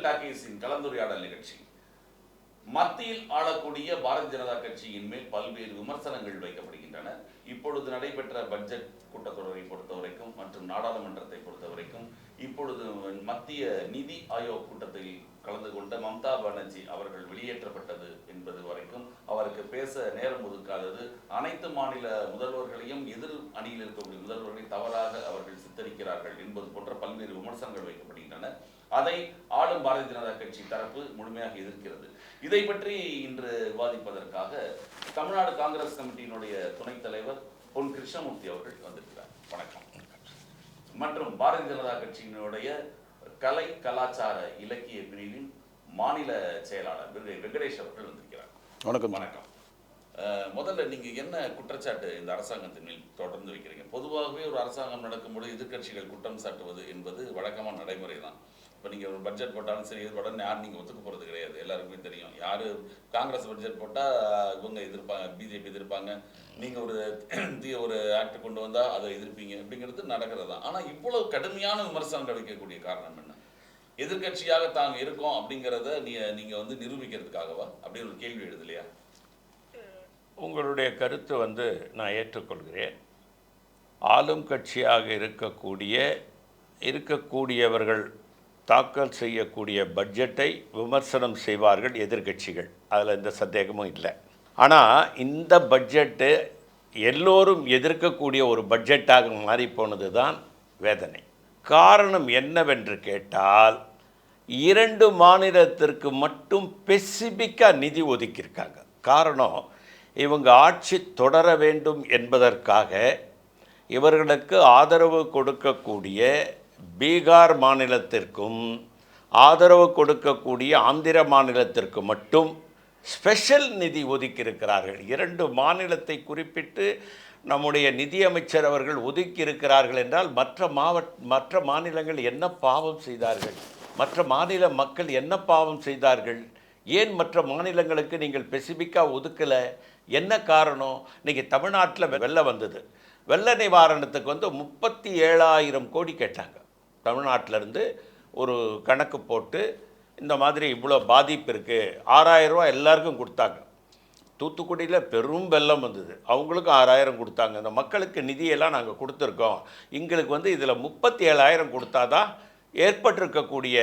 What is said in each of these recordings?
டாக்கீஸின் கலந்துரையாடல் நிகழ்ச்சி. மத்தியில் ஆளக்கூடிய பாரதிய ஜனதா கட்சியின் மேல் பல்வேறு விமர்சனங்கள் வைக்கப்படுகின்றன. இப்பொழுது நடைபெற்ற பட்ஜெட் கூட்டத்தொடரை பொறுத்தவரைக்கும் மற்றும் நாடாளுமன்றத்தை பொறுத்தவரைக்கும் இப்பொழுது மத்திய நிதி ஆயோக் கூட்டத்தில் கலந்து கொண்ட மம்தா பானர்ஜி அவர்கள் வெளியேற்றப்பட்டது என்பது வரைக்கும் அவருக்கு பேச நேரம் ஒதுக்காதது, அனைத்து மாநில முதல்வர்களையும் எதிர் அணியில் இருக்கக்கூடிய முதல்வர்களை தவறாக அவர்கள் சித்தரிக்கிறார்கள் என்பது போன்ற பல்வேறு விமர்சனங்கள் வைக்கப்படுகின்றன. அதை ஆளும் பாரதிய ஜனதா கட்சி தரப்பு முழுமையாக எதிர்க்கிறது. இதை பற்றி இன்று விவாதிப்பதற்காக தமிழ்நாடு காங்கிரஸ் கமிட்டியினுடைய துணைத் தலைவர் பொன் கிருஷ்ணமூர்த்தி அவர்கள் வந்திருக்கிறார். வணக்கம். மற்றும் பாரதிய ஜனதா கட்சியினுடைய கலை கலாச்சார இலக்கிய பிரிவின் மாநில செயலாளர் வெங்கடேஷ் அவர்கள் வந்திருக்கிறார். வணக்கம். வணக்கம். முதல்ல நீங்க என்ன குற்றச்சாட்டு இந்த அரசாங்கத்தின் மேல் தொடர்ந்து வைக்கிறீங்க? பொதுவாகவே ஒரு அரசாங்கம் நடக்கும்போது எதிர்கட்சிகள் குற்றம் சாட்டுவது என்பது வழக்கமான நடைமுறை தான். இப்போ நீங்கள் ஒரு பட்ஜெட் போட்டாலும் சரி, எது போட்டாலும் யாரும் நீங்கள் ஒத்துக்க போகிறது கிடையாது. எல்லாருக்குமே தெரியும். யார் காங்கிரஸ் பட்ஜெட் போட்டால் இவங்க எதிர்ப்பாங்க, பிஜேபி எதிர்ப்பாங்க. நீங்கள் ஒரு ஆக்ட் கொண்டு வந்தால் அதை எதிர்ப்பீங்க, அப்படிங்கிறது நடக்கிறது தான். ஆனால் இவ்வளவு கடுமையான விமர்சனங்கள் வைக்கக்கூடிய காரணம் என்ன? எதிர்கட்சியாக தாங்க இருக்கோம் அப்படிங்கிறத நீங்கள் நிரூபிக்கிறதுக்காகவா அப்படின்னு ஒரு கேள்வி எழுது இல்லையா? உங்களுடைய கருத்து நான் ஏற்றுக்கொள்கிறேன். ஆளும் கட்சியாக இருக்கக்கூடியவர்கள் தாக்கல் செய்யக்கூடிய பட்ஜெட்டை விமர்சனம் செய்வார்கள் எதிர்கட்சிகள், அதில் எந்த சந்தேகமும் இல்லை. ஆனால் இந்த பட்ஜெட்டு எல்லோரும் எதிர்க்கக்கூடிய ஒரு பட்ஜெட்டாக மாறிப்போனது தான் வேதனை. காரணம் என்னவென்று கேட்டால், 2 மாநிலத்திற்கு மட்டும் ஸ்பெசிஃபிக்காக நிதி ஒதுக்கியிருக்காங்க. காரணம், இவங்க ஆட்சி தொடர வேண்டும் என்பதற்காக இவர்களுக்கு ஆதரவு கொடுக்கக்கூடிய பீகார் மாநிலத்திற்கும் ஆதரவு கொடுக்கக்கூடிய ஆந்திர மாநிலத்திற்கு மட்டும் ஸ்பெஷல் நிதி ஒதுக்கியிருக்கிறார்கள். 2 மாநிலத்தை குறிப்பிட்டு நம்முடைய நிதியமைச்சர் அவர்கள் ஒதுக்கியிருக்கிறார்கள் என்றால் மற்ற மாநிலங்கள் என்ன பாவம் செய்தார்கள்? மற்ற மாநில மக்கள் என்ன பாவம் செய்தார்கள்? ஏன் மற்ற மாநிலங்களுக்கு நீங்கள் ஸ்பெசிஃபிக்காக ஒதுக்கலை? என்ன காரணம்? இன்றைக்கி தமிழ்நாட்டில் வெள்ளம் வந்தது. வெள்ள நிவாரணத்துக்கு 37,000 கோடி கேட்டாங்க. தமிழ்நாட்டிலேருந்து ஒரு கணக்கு போட்டு இந்த மாதிரி இவ்வளோ பாதிப்பு இருக்குது, 6,000 ரூபா எல்லாருக்கும் கொடுத்தாங்க. தூத்துக்குடியில் பெரும் வெள்ளம் வந்தது, அவங்களுக்கு 6,000 கொடுத்தாங்க. இந்த மக்களுக்கு நிதியெல்லாம் நாங்கள் கொடுத்துருக்கோம், எங்களுக்கு இதில் 37,000 கொடுத்தா தான் ஏற்பட்டிருக்கக்கூடிய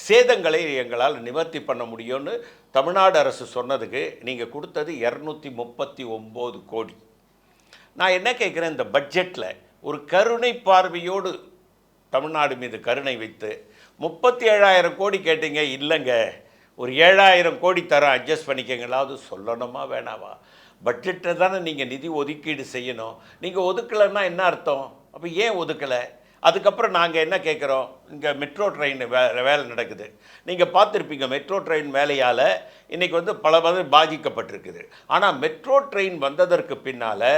சேதங்களை எங்களால் நிவர்த்தி பண்ண முடியும்னு தமிழ்நாடு அரசு சொன்னதுக்கு நீங்கள் கொடுத்தது 239 கோடி. நான் என்ன கேட்குறேன், இந்த பட்ஜெட்டில் ஒரு கருணை பார்வையோடு தமிழ்நாடு மீது கருணை வைத்து 37,000 கோடி கேட்டீங்க. இல்லைங்க, ஒரு 7,000 கோடி தரம் அட்ஜஸ்ட் பண்ணிக்கங்களாவது சொல்லணுமா வேணாவா? பட்ஜெட்டை தானே நீங்கள் நிதி ஒதுக்கீடு செய்யணும். நீங்கள் ஒதுக்கலைன்னா என்ன அர்த்தம்? அப்போ ஏன் ஒதுக்கலை? அதுக்கப்புறம் நாங்கள் என்ன கேட்குறோம், இங்கே மெட்ரோ ட்ரெயின் வேலை நடக்குது. நீங்கள் பார்த்துருப்பீங்க, மெட்ரோ ட்ரெயின் வேலையால் இன்றைக்கி பல பாதிக்கப்பட்டிருக்குது. ஆனால் மெட்ரோ ட்ரெயின் வந்ததற்கு பின்னால்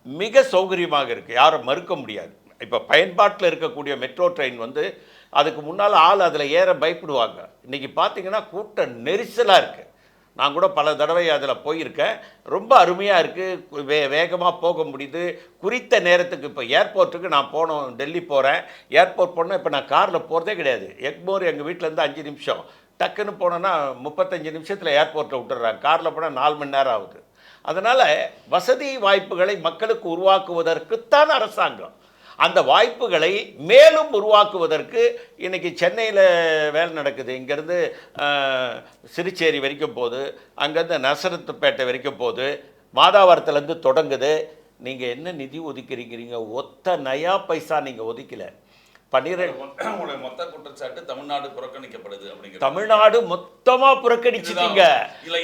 மிக சௌகரியமாக இருக்குது, யாரும் மறுக்க முடியாது. இப்போ பயன்பாட்டில் இருக்கக்கூடிய மெட்ரோ ட்ரெயின் அதுக்கு முன்னால் ஆள் அதில் ஏற பயப்படுவாங்க. இன்றைக்கி பார்த்திங்கன்னா கூட்ட நெரிசலாக இருக்குது. நான் கூட பல தடவை அதில் போயிருக்கேன். ரொம்ப அருமையாக இருக்குது, வேகமாக போக முடியுது. குறித்த நேரத்துக்கு இப்போ ஏர்போர்ட்டுக்கு நான் டெல்லி போகிறேன், ஏர்போர்ட் போனால் இப்போ நான் காரில் போகிறதே கிடையாது. எக்மோர் எங்கள் வீட்டிலேருந்து 5 நிமிஷம், டக்குன்னு போனோன்னா 35 நிமிஷத்தில் ஏர்போர்ட்டில் விட்டுறாங்க. காரில் போனால் 4 மணி நேரம் ஆகுது. அதனால் வசதி வாய்ப்புகளை மக்களுக்கு உருவாக்குவதற்குத்தான் அரசாங்கம். அந்த வாய்ப்புகளை மேலும் உருவாக்குவதற்கு இன்றைக்கி சென்னையில் வேலை நடக்குது. இங்கேருந்து சிறுச்சேரி வரைக்கும் போகுது, அங்கேருந்து நசரத்துப்பேட்டை வரைக்கும் போகுது, மாதாவரத்துலேருந்து தொடங்குது. நீங்கள் என்ன நிதி ஒதுக்கிறீங்க? ஒத்த நயா பைசா நீங்கள் ஒதுக்கலை. 12 மொத்த குற்றச்சாட்டு தமிழ்நாடு புறக்கணிக்கப்படுது அப்படிங்கிறது. தமிழ்நாடு மொத்தமா புறக்கணிச்சிட்டீங்க. இல்ல,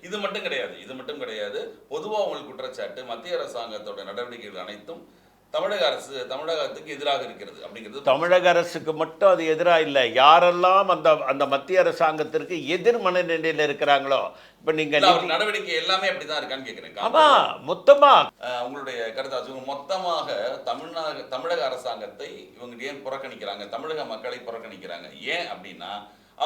இது மட்டும் கிடையாது. பொதுவா உங்களுக்கு குற்றச்சாட்டு மத்திய அரசாங்கத்தோட நடவடிக்கைகள் அனைத்தும் தமிழகத்துக்கு எதிராக இருக்கிறது அப்படிங்கிறது. தமிழக அரசுக்கு மட்டும் அது எதிராக இல்லை, யாரெல்லாம் அந்த மத்திய அரசாங்கத்திற்கு எதிர் மனநிலையில் இருக்கிறாங்களோ. இப்போ நீங்க நடவடிக்கை எல்லாமே அப்படிதான் இருக்கான்னு கேட்குறேன். ஆமா, மொத்தமா உங்களுடைய கருத்தாச்சு மொத்தமாக தமிழக அரசாங்கத்தை இவங்க ஏன் புறக்கணிக்கிறாங்க, தமிழக மக்களை புறக்கணிக்கிறாங்க? ஏன் அப்படின்னா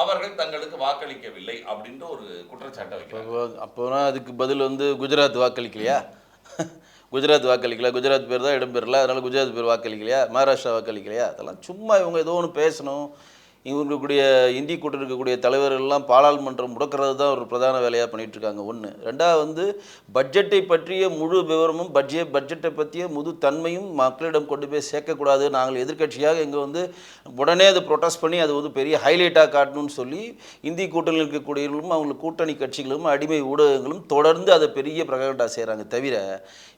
அவர்கள் தங்களுக்கு வாக்களிக்கவில்லை அப்படின்ற ஒரு குற்றச்சாட்டை வைக்கிறாங்க. அப்போனா அதுக்கு பதில் குஜராத் வாக்களிக்கலையா? குஜராத் வாக்களிக்கல, குஜராத் பேர் தான் இடம்பெறல, அதனால் குஜராத் பேர் வாக்களிக்கலையா? மகாராஷ்டிரா வாக்களிக்கலையா? அதெல்லாம் சும்மா இவங்க ஏதோ ஒன்று பேசணும். இங்கே இருக்கக்கூடிய இந்தி கூட்டத்தில் இருக்கக்கூடிய தலைவர்கள் எல்லாம் பாராளுமன்றம் முடக்கிறது தான் ஒரு பிரதான வேலையாக பண்ணிகிட்டு இருக்காங்க. ஒன்று. ரெண்டாவது வந்து பட்ஜெட்டை பற்றிய முழு விவரமும் பட்ஜெட்டை பற்றிய முழு தன்மையும் மக்களிடம் கொண்டு போய் சேர்க்கக்கூடாது, நாங்கள் எதிர்க்கட்சியாக இங்கே வந்து உடனே அதை ப்ரொட்டஸ்ட் பண்ணி அது வந்து பெரிய ஹைலைட்டாக காட்டணும்னு சொல்லி இந்தி கூட்டணியில் இருக்கக்கூடியவர்களும் அவங்களுக்கு கூட்டணி கட்சிகளும் அடிமை ஊடகங்களும் தொடர்ந்து அதை பெரிய பிரகடனா செய்கிறாங்க. தவிர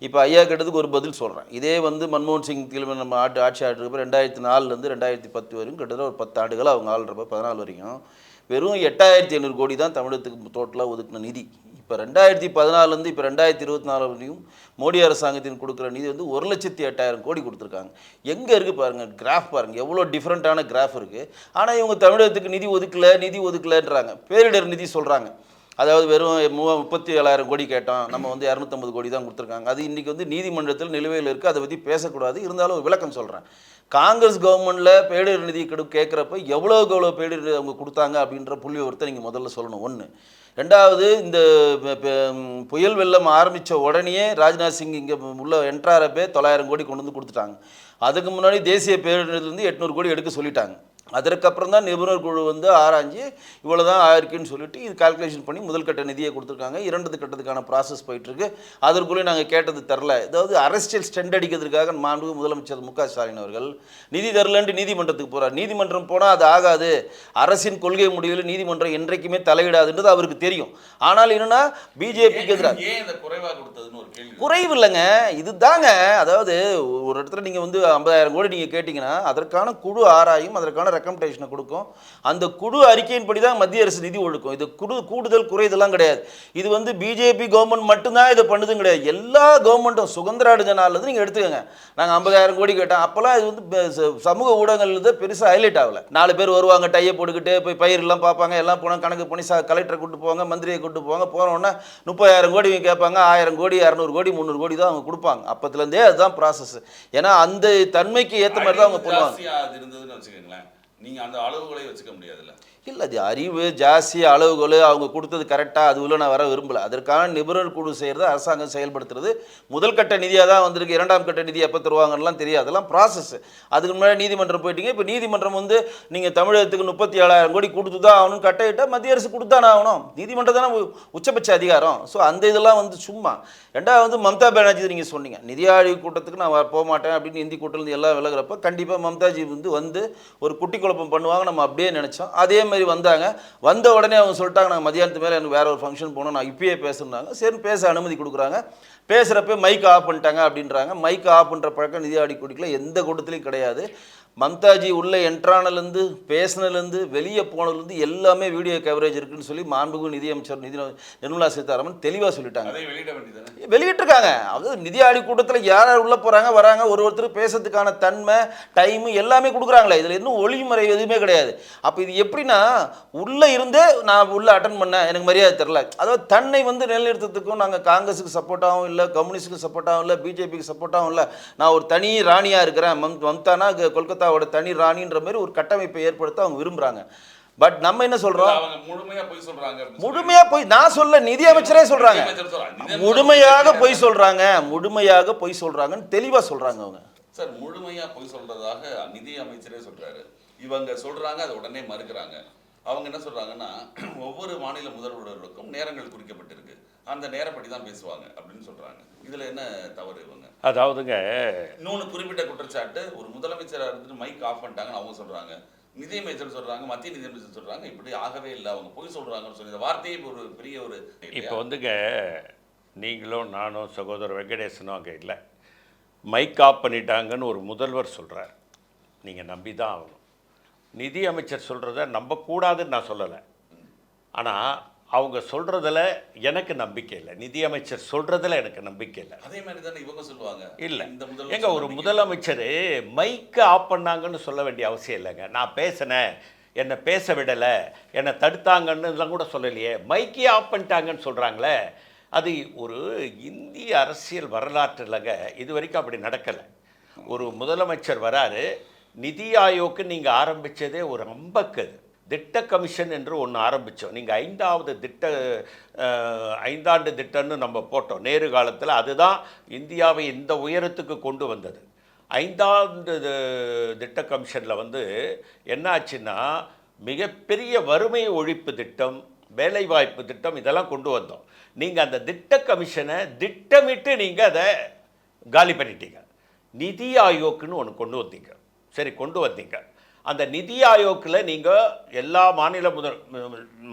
இப்போ ஐயா கேட்டதுக்கு ஒரு பதில் சொல்கிறேன். இதே வந்து மன்மோகன் சிங் தலைமையில் நம்ம ஆட்சி ஆடுறப்ப 2004 2010 வரைக்கும் கிட்டத்தட்ட ஒரு 10 ஆண்டுகள் அவங்க ஆள்றப்ப 14 வரைக்கும் வெறும் 8500 கோடி தான் தமிழகத்துக்கு டோட்டலாக ஒதுக்கின நிதி. இப்போ 2014 இப்போ 2024 வரையும் மோடி அரசாங்கத்தின் கொடுக்குற நிதி வந்து 1,08,000 கோடி கொடுத்துருக்காங்க. எங்கே இருக்குது பாருங்கள், கிராஃப் பாருங்கள், எவ்வளோ டிஃப்ரெண்ட்டான கிராஃப் இருக்குது. ஆனால் இவங்க தமிழகத்துக்கு நிதி ஒதுக்கலைன்றாங்க. பேரிடர் நிதி சொல்கிறாங்க. அதாவது வெறும் 37,000 கோடி கேட்டோம், நம்ம வந்து 250 கோடி தான் கொடுத்துருக்காங்க. அது இன்றைக்கி வந்து நீதிமன்றத்தில் நிலுவையில் இருக்குது, அதை பற்றி பேசக்கூடாது. இருந்தாலும் ஒரு விளக்கம் சொல்கிறேன். காங்கிரஸ் கவர்மெண்ட்டில் பேரிடர் நிதி கேட்குறப்ப எவ்வளோ பேரிடர் அவங்க கொடுத்தாங்க அப்படின்ற புள்ளி விவரத்தை நீங்கள் முதல்ல சொல்லணும். ஒன்று. ரெண்டாவது, இந்த புயல் வெள்ளம் ஆரம்பித்த உடனே ராஜ்நாத் சிங் இங்கே உள்ள என்ட்ராரப்பே 900 கோடி கொண்டு வந்து கொடுத்துட்டாங்க. அதுக்கு முன்னாடி தேசிய பேரிடர்லேருந்து 800 கோடி எடுக்க சொல்லிட்டாங்க. அதற்கப்புறம் தான் நிபுணர் குழு வந்து ஆராய்ஞ்சு இவ்வளோ தான் ஆயிருக்குன்னு சொல்லிட்டு இது கால்குலேஷன் பண்ணி முதல் கட்ட நிதியை கொடுத்துருக்காங்க. 2வது கட்டத்துக்கான ப்ராசஸ் போயிட்டுருக்கு. அதற்குள்ளே நாங்கள் கேட்டது தரல. அதாவது அரசியல் ஸ்டெண்ட் அடிக்கிறதுக்காக மாண்புமிகு முதலமைச்சர் மு.க. ஸ்டாலின் அவர்கள் நிதி தரலன்ட்டு நீதிமன்றத்துக்கு போகிறார். நீதிமன்றம் போனால் அது ஆகாது, அரசின் கொள்கை முடிவில் நீதிமன்றம் என்றைக்குமே தலையிடாதுன்றது அவருக்கு தெரியும். ஆனால் என்னன்னா பிஜேபிக்கு எதிராக குறைவு இல்லைங்க, இதுதாங்க. அதாவது ஒரு இடத்துல நீங்கள் வந்து 50,000 கோடி நீங்கள் கேட்டிங்கன்னா அதற்கான குழு ஆராயும், அதற்கான ரெக்கமெண்டேஷனை கொடுக்கும். அந்த குழு அறிக்கையின்படி தான் மத்திய அரசு நிதி ஒழுக்கும். இது கூடுதல் குறைதெல்லாம் கிடையாது. இது வந்து பிஜேபி கவர்மெண்ட் மட்டும்தான் இதை பண்ணுதும் கிடையாது. எல்லா கவர்மெண்ட்டும் சுதந்திர அடைஞ்ச நாள்லேருந்து நீங்கள் எடுத்துக்கோங்க. நாங்கள் 50,000 கோடி கேட்டோம், அப்போல்லாம் இது வந்து சமூக ஊடகங்கள் பெருசாக ஹைலைட் ஆகலை. 4 பேர் வருவாங்க, டையை போட்டுக்கிட்டு போய் பயிரெல்லாம் பார்ப்பாங்க, எல்லாம் போனால் கணக்கு பண்ணி கலெக்டரை கூப்பிட்டு போவாங்க, மந்திரியை கூப்பிட்டு போவாங்க. போனோன்னா 30,000 கோடி கேட்பாங்க, 1000 கோடி 200 கோடி 300 கோடி தான் அவங்க கொடுப்பாங்க. அப்பத்துலேருந்தே அதுதான் ப்ராசஸ். ஏன்னா அந்த தன்மைக்கு ஏற்ற மாதிரி தான் அவங்க பண்ணுவாங்க. நீங்கள் அந்த அளவுகளை வச்சுக்க முடியாதுல்ல. இல்லை, அது அறிவு ஜாஸ்தி, அளவுகள் அவங்க கொடுத்தது கரெக்டாக, அது உள்ள நான் வர விரும்பலை. அதற்கான நிபுணர் குழு செய்கிறது அரசாங்கம் செயல்படுத்துறது. முதல் கட்ட நிதியாக தான் வந்திருக்கு. 2ஆம் கட்ட நிதி எப்போ தருவாங்கலாம் தெரியாது, அதெல்லாம் ப்ராசஸ். அதுக்கு முன்னாடி நீதிமன்றம் போயிட்டீங்க. இப்போ நீதிமன்றம் வந்து நீங்கள் தமிழகத்துக்கு 37,000 கோடி கொடுத்து தான் ஆகணும், கட்டையிட்டால் மத்திய அரசு கொடுத்தானே ஆகணும். நீதிமன்றம் தானே உச்சபட்ச அதிகாரம். ஸோ அந்த இதெல்லாம் வந்து சும்மா. ரெண்டாவது வந்து மம்தா பானர்ஜி நீங்கள் சொன்னீங்க, நிதி ஆய்வு கூட்டத்துக்கு நான் போக மாட்டேன் அப்படின்னு இந்தி கூட்டத்தில் எல்லாம் விலகிறப்ப கண்டிப்பாக மம்தாஜி வந்து ஒரு குட்டி குழப்பம் பண்ணுவாங்க, நம்ம அப்படியே நினச்சோம். அதே மாதிரி வந்தாங்க. வந்த உடனே அவங்க சொல்லிட்டாங்க, நாங்கள் மதியானத்து மேலே எனக்கு வேற ஒரு ஃபங்க்ஷன் போனோம், நான் இப்பயே பேசுனாங்க. சரி, பேச அனுமதி கொடுக்குறாங்க. பேசுகிறப்ப மைக் ஆஃப் பண்ணிட்டாங்க அப்படின்றாங்க. மைக் ஆஃப் பண்ணுற பழக்கம் நிதி ஆய்வு கூட்டத்தில் எந்த கூட்டத்திலையும் கிடையாது. மம்தாஜி உள்ள என்ட்ரானலேருந்து பேசினலேருந்து வெளியே போனதுலேருந்து எல்லாமே வீடியோ கவரேஜ் இருக்குன்னு சொல்லி மாண்புமிகு நிதியமைச்சர் நிர்மலா சீதாராமன் தெளிவாக சொல்லிட்டாங்க. வெளியிட்டிருக்காங்க. அதாவது நிதி ஆய்வு கூட்டத்தில் யார் யார் உள்ளே போகிறாங்க வராங்க, ஒருத்தர் பேசுறதுக்கான தன்மை டைமு எல்லாமே கொடுக்குறாங்களே, இதில் இன்னும் ஒளிமுறை எதுவுமே கிடையாது. அப்போ இது எப்படின்னா உள்ளே இருந்தே நான் உள்ளே அட்டன் பண்ணேன், எனக்கு மரியாதை தெரில. அதாவது தன்னை வந்து நிலைநிறுத்தத்துக்கும் நாங்கள் காங்கிரஸுக்கு சப்போர்ட்டாகவும் இல்லை, கம்யூனிஸ்டுக்கு சப்போர்ட்டாகவும் இல்லை, பிஜேபிக்கு சப்போர்ட்டாகவும் இல்லை, நான் ஒரு தனி ராணியாக இருக்கிறேன், மம்தானா கொல்கத்தாவோட தனி ராணின்ற மாதிரி ஒரு கட்டமைப்பை ஏற்படுத்த அவங்க விரும்புறாங்க. பட் நம்ம என்ன சொல்றோம், முழுமையா போய் நான் சொல்ல நிதி அமைச்சரே சொல்றாங்க, முழுமையாக பொய் சொல்றாங்கன்னு தெளிவா சொல்றாங்க அவங்க. சார், முழுமையா பொய் சொல்றதாக நிதி அமைச்சரே சொல்றாரு. இவங்க சொல்றாங்க, அதை உடனே மறுக்கிறாங்க. அவங்க என்ன சொல்றாங்கன்னா, ஒவ்வொரு மாநில முதல்வர்களுக்கும் நேரங்கள் குறிக்கப்பட்டிருக்கு, அந்த நேரப்படி தான் பேசுவாங்க அப்படின்னு சொல்றாங்க. இதுல என்ன தவறு? இவங்க அதாவதுங்க இன்னொன்று குறிப்பிட்ட குற்றச்சாட்டு, ஒரு முதலமைச்சராக இருந்துட்டு மைக் ஆஃப் பண்ணிட்டாங்கன்னு அவங்க சொல்றாங்க, நிதியமைச்சர் சொல்றாங்க, மத்திய நிதியமைச்சர் சொல்றாங்க, இப்படி ஆகவே இல்லை, அவங்க பொய் சொல்றாங்கன்னு சொல்லி இந்த வார்த்தையே ஒரு பெரிய ஒரு. இப்போ வந்துங்க நீங்களும் நானும் சகோதரர் வெங்கடேசனும் அங்கே இல்லை, மைக் ஆஃப் பண்ணிட்டாங்கன்னு ஒரு முதல்வர் சொல்கிறார், நீங்கள் நம்பி தான் ஆகணும். நிதி அமைச்சர் சொல்கிறத நம்பக்கூடாதுன்னு நான் சொல்லலை, ஆனால் அவங்க சொல்கிறதுல எனக்கு நம்பிக்கை இல்லை, நிதியமைச்சர் சொல்கிறதுல எனக்கு நம்பிக்கை இல்லை. அதே மாதிரி தானே இவங்க சொல்லுவாங்க. இல்லை, எங்க ஒரு முதலமைச்சர் மைக்கு ஆஃப் பண்ணாங்கன்னு சொல்ல வேண்டிய அவசியம் இல்லைங்க. நான் பேசினேன், என்னை பேச விடலை, என்னை தடுத்தாங்கன்னு கூட சொல்லலையே, மைக்கே ஆஃப் பண்ணிட்டாங்கன்னு சொல்கிறாங்களே. அது ஒரு இந்திய அரசியல் வரலாற்றுலங்க இது வரைக்கும் அப்படி நடக்கலை. ஒரு முதலமைச்சர் வராரு, நிதி ஆயோக்கு நீங்கள் ஆரம்பித்ததே ஒரு அம்பக்கு திட்ட கமிஷன் என்று ஒன்று ஆரம்பித்தோம். நீங்கள் 5ஆண்டு திட்டம்னு நம்ம போட்டோம் நேரு காலத்தில். அதுதான் இந்தியாவை இந்த உயரத்துக்கு கொண்டு வந்தது. 5ஆண்டு திட்ட கமிஷனில் வந்து என்ன ஆச்சுன்னா மிகப்பெரிய வறுமை ஒழிப்பு திட்டம், வேலைவாய்ப்பு திட்டம் இதெல்லாம் கொண்டு வந்தோம். நீங்கள் அந்த திட்ட கமிஷனை திட்டமிட்டு நீங்கள் அதை காலி பண்ணிட்டீங்க. நிதி ஆயோக்குன்னு ஒன்று கொண்டு வந்தீங்க. சரி, கொண்டு வந்தீங்க. அந்த நிதி ஆயோக்கில் நீங்கள் எல்லா மாநில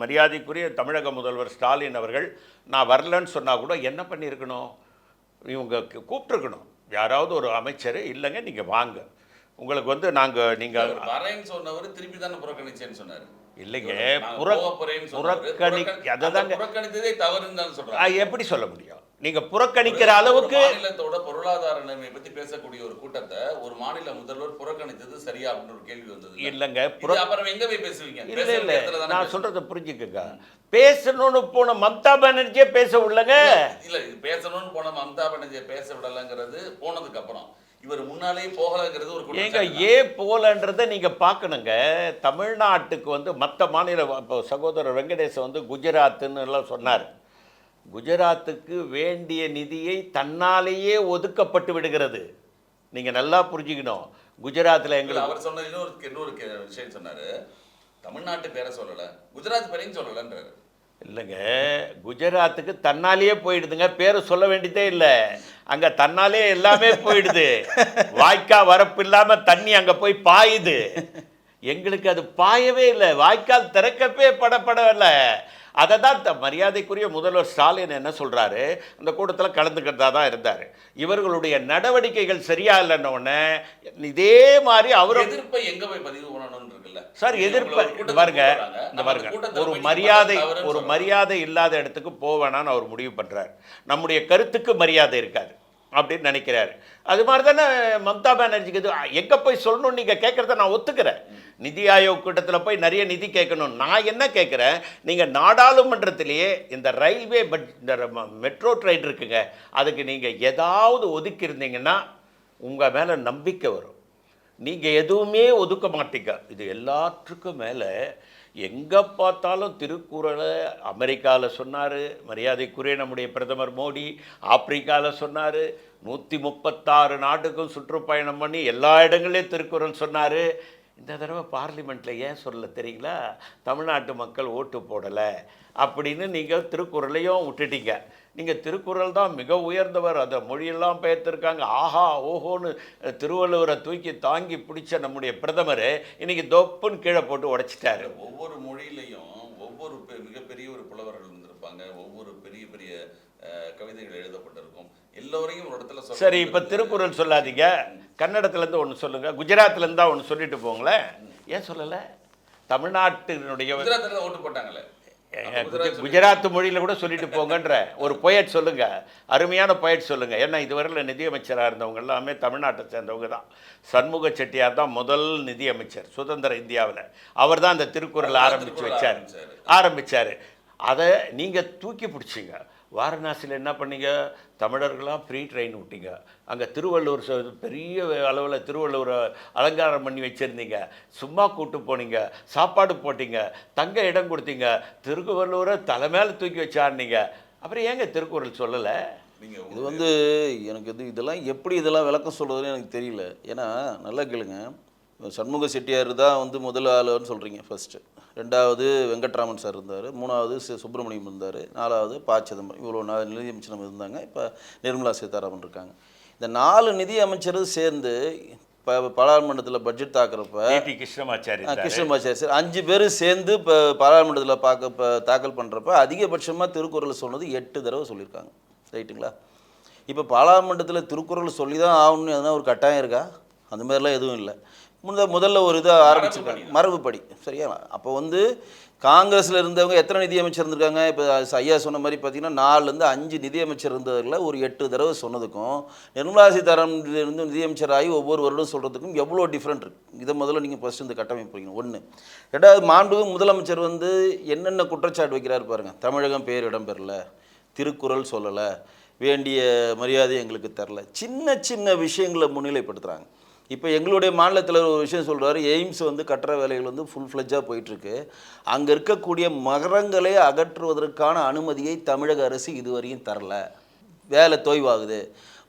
மரியாதைக்குரிய தமிழக முதல்வர் ஸ்டாலின் அவர்கள் நான் வரலன்னு சொன்னால் கூட என்ன பண்ணியிருக்கணும், இவங்க கூப்பிட்டுருக்கணும். யாராவது ஒரு அமைச்சர், இல்லைங்க நீங்கள் வாங்க, உங்களுக்கு வந்து நீங்கள் வரேன்னு சொன்னவர் திருப்பி தானே புறக்கணிச்சேன்னு சொன்னார். இல்லைங்க, புறக்கணித்ததே தவறுன்னு தான் சொல்றாங்க. எப்படி சொல்ல முடியும்? நீங்க புறக்கணிக்கிற அளவுக்கு மாநிலத்தோட பொருளாதார நிலைமை பத்தி பேசக்கூடிய ஒரு கூட்டத்தை ஒரு மாநில முதல்வர் புறக்கணித்தது சரியா அப்படின்னு ஒரு கேள்வி வந்தது. இல்லைங்க, அப்புறம் எங்க போய் பேசுவீங்க? இல்ல, நான் சொல்றதை புரிஞ்சுக்கங்க. பேசணும்னு போன மம்தா பானர்ஜியே பேச விடலங்க. இல்ல, இது பேசணும்னு போன மம்தா பானர்ஜியை பேச விடலங்கிறது போனதுக்கு அப்புறம், இவர் முன்னாலே போகலங்கிறது ஒரு ஏங்க ஏன் போகலன்றதை நீங்க பார்க்கணுங்க. தமிழ்நாட்டுக்கு வந்து மற்ற மாநில, இப்போ சகோதரர் வெங்கடேசன் வந்து குஜராத்துன்னு எல்லாம் சொன்னார். குஜராத்துக்கு வேண்டிய நிதியை தன்னாலேயே ஒதுக்கப்பட்டு விடுகிறது. நீங்க நல்லா புரிஞ்சுக்கணும். குஜராத்தில் எங்களுக்கு அவர் சொன்ன இன்னொரு விஷயம் சொன்னாரு, தமிழ்நாட்டு பேரை சொல்லல, குஜராத் பேரையும் சொல்லலன்றாரு. இல்லைங்க, குஜராத்துக்கு தன்னாலேயே போயிடுதுங்க. பேரை சொல்ல வேண்டியதே இல்லை. அங்கே தன்னாலே எல்லாமே போயிடுது. வாய்க்கா வரப்பு இல்லாமல் தண்ணி அங்கே போய் பாயுது. எங்களுக்கு அது பாயவே இல்லை. வாய்க்கால் திறக்கப்பே படப்படவில்லை. அதை தான் மரியாதைக்குரிய முதல்வர் ஸ்டாலின் என்ன சொல்கிறாரு, அந்த கூட்டத்தில் கலந்துக்கிறதா தான் இருந்தார். இவர்களுடைய நடவடிக்கைகள் சரியா இல்லைன்ன உடனே இதே மாதிரி அவர் எதிர்ப்பை எங்கே போய் பதிவு பண்ணணும்னு இருக்குல்ல சார். எதிர்ப்பை பாருங்க, இந்த பாருங்க, ஒரு மரியாதை இல்லாத இடத்துக்கு போவேனான்னு அவர் முடிவு பண்ணுறார். நம்முடைய கருத்துக்கு மரியாதை இருக்காது அப்படின்னு நினைக்கிறாரு. அது மாதிரி தானே மம்தா பானர்ஜிக்கு இது எங்கே போய் சொல்லணும்னு நீங்கள் கேட்குறத நான் ஒத்துக்கிறேன். நிதி ஆயோக் கூட்டத்தில் போய் நிறைய நிதி கேட்கணும். நான் என்ன கேட்குறேன், நீங்கள் நாடாளுமன்றத்திலேயே இந்த ரயில்வே இந்த மெட்ரோ ட்ரெயின் இருக்குங்க, அதுக்கு நீங்கள் ஏதாவது ஒதுக்கி இருந்தீங்கன்னா உங்கள் மேலே நம்பிக்கை வரும். நீங்கள் எதுவுமே ஒதுக்க மாட்டீங்க. இது எல்லாத்துக்கும் மேலே எங்கே பார்த்தாலும் திருக்குறளை அமெரிக்காவில் சொன்னார் மரியாதைக்குரிய நம்முடைய பிரதமர் மோடி, ஆப்பிரிக்காவில் சொன்னார், 136 நாட்டுக்கும் சுற்றுப்பயணம் பண்ணி எல்லா இடங்களையும் திருக்குறள் சொன்னார். இந்த தடவை பார்லிமெண்ட்டில் ஏன் சொல்ல தெரியுங்களா, தமிழ்நாட்டு மக்கள் ஓட்டு போடலை அப்படின்னு நீங்கள் திருக்குறளையும் விட்டுட்டீங்க. நீங்கள் திருக்குறள் தான் மிக உயர்ந்தவர், அதை மொழியெல்லாம் பெயர்த்திருக்காங்க, ஆஹா ஓஹோன்னு திருவள்ளுவரை தூக்கி தாங்கி பிடிச்ச நம்முடைய பிரதமர் இன்னைக்கு தொப்புன்னு கீழே போட்டு உடைச்சிட்டாரு. ஒவ்வொரு மொழியிலையும் ஒவ்வொரு மிகப்பெரிய ஒரு புலவர்கள் இருந்திருப்பாங்க, ஒவ்வொரு பெரிய பெரிய கவிதைகள் எழுதப்பட்டிருக்கும், எல்லோரையும் ஒரு இடத்துல. சரி, இப்போ திருக்குறள் சொல்லாதீங்க, கன்னடத்துலேருந்து ஒன்று சொல்லுங்கள், குஜராத்லேருந்து தான் ஒன்று சொல்லிட்டு போங்களேன். ஏன் சொல்லலை? தமிழ்நாட்டினுடைய குஜராத்தில் ஓட்டு போட்டாங்களே, குஜராத் மொழியில் கூட சொல்லிட்டு போங்கன்ற ஒரு பொயட் சொல்லுங்க, அருமையான பொயட் சொல்லுங்க. ஏன்னா இதுவரையில் நிதியமைச்சராக இருந்தவங்க எல்லாமே தமிழ்நாட்டை சேர்ந்தவங்க தான். சண்முக செட்டியார் தான் முதல் நிதியமைச்சர் சுதந்திர இந்தியாவில். அவர் தான் அந்த திருக்குறளை ஆரம்பிச்சார். அதை நீங்கள் தூக்கி பிடிச்சிங்க. வாரணாசியில் என்ன பண்ணீங்க, தமிழர்களாக ஃப்ரீ ட்ரெயின் விட்டீங்க. அங்கே திருவள்ளுவர் பெரிய அளவில் திருவள்ளுவரை அலங்காரம் பண்ணி வச்சுருந்தீங்க. சும்மா கூப்பிட்டு போனீங்க, சாப்பாடு போட்டிங்க, தங்க இடம் கொடுத்தீங்க, திருவள்ளுவரை தலைமையில தூக்கி வச்சாருனீங்க. அப்புறம் ஏங்க திருக்குறள் சொல்லலை? இது வந்து எனக்கு இதெல்லாம் எப்படி இதெல்லாம் விளக்கம் சொல்கிறதுன்னு எனக்கு தெரியல. ஏன்னா நல்லா கேளுங்க, சண்முக செட்டியார் தான் வந்து முதல் ஆளுன்னு சொல்கிறீங்க ஃபஸ்ட்டு, ரெண்டாவது வெங்கட்ராமன் சார் இருந்தார், மூணாவது சுப்பிரமணியம் இருந்தார், நாலாவது ப. சிதம்பரம், இவ்வளோ 4 நிதியமைச்சர் இருந்தாங்க. இப்போ நிர்மலா சீதாராமன் இருக்காங்க. இந்த 4 நிதியமைச்சரும் சேர்ந்து இப்போ பாராளுமன்றத்தில் பட்ஜெட் தாக்குறப்ப கிருஷ்ணமாச்சாரி சார் 5 பேர் சேர்ந்து இப்போ பாராளுமன்றத்தில் தாக்கல் பண்ணுறப்ப அதிகபட்சமாக திருக்குறள் சொன்னது 8 தடவை சொல்லியிருக்காங்க. ரைட்டுங்களா? இப்போ பாராளுமன்றத்தில் திருக்குறள் சொல்லி தான் ஆகணும்னு எதனா ஒரு கட்டாயம் இருக்கா? அந்த மாதிரிலாம் எதுவும் இல்லை. முதல்ல ஒரு இதை ஆரம்பிச்சிருக்காங்க, மரபுப்படி. சரியா? அப்போ வந்து காங்கிரஸில் இருந்தவங்க எத்தனை நிதியமைச்சர் இருந்திருக்காங்க? இப்போ ஐயா சொன்ன மாதிரி பார்த்தீங்கன்னா 4லேருந்து 5 நிதியமைச்சர் இருந்ததில் ஒரு 8 தடவை சொன்னதுக்கும் நிர்மலா சீதாராமன் இருந்து நிதியமைச்சர் ஆகி ஒவ்வொரு வருடம் சொல்கிறதுக்கும் எவ்வளோ டிஃப்ரெண்ட் இருக்குது. இதை முதல்ல நீங்கள் ஃபஸ்ட்டு இந்த கட்டமைப்பு வைக்கணும். 1. 2வது, மாண்புமிகு முதலமைச்சர் வந்து என்னென்ன குற்றச்சாட்டு வைக்கிறாரு பாருங்கள். தமிழகம் பேர் இடம்பெறல, திருக்குறள் சொல்லலை, வேண்டிய மரியாதை எங்களுக்கு தரல, சின்ன சின்ன விஷயங்களை முன்னிலைப்படுத்துகிறாங்க. இப்போ எங்களுடைய மாநிலத்தில் ஒரு விஷயம் சொல்கிறாரு, எய்ம்ஸ் வந்து கட்டுற வேலைகள் வந்து ஃபுல் ஃப்ளெஜ்ஜாக போயிட்டுருக்கு, அங்கே இருக்கக்கூடிய மரங்களை அகற்றுவதற்கான அனுமதியை தமிழக அரசு இதுவரையும் தரல, வேலை தொய்வாகுது.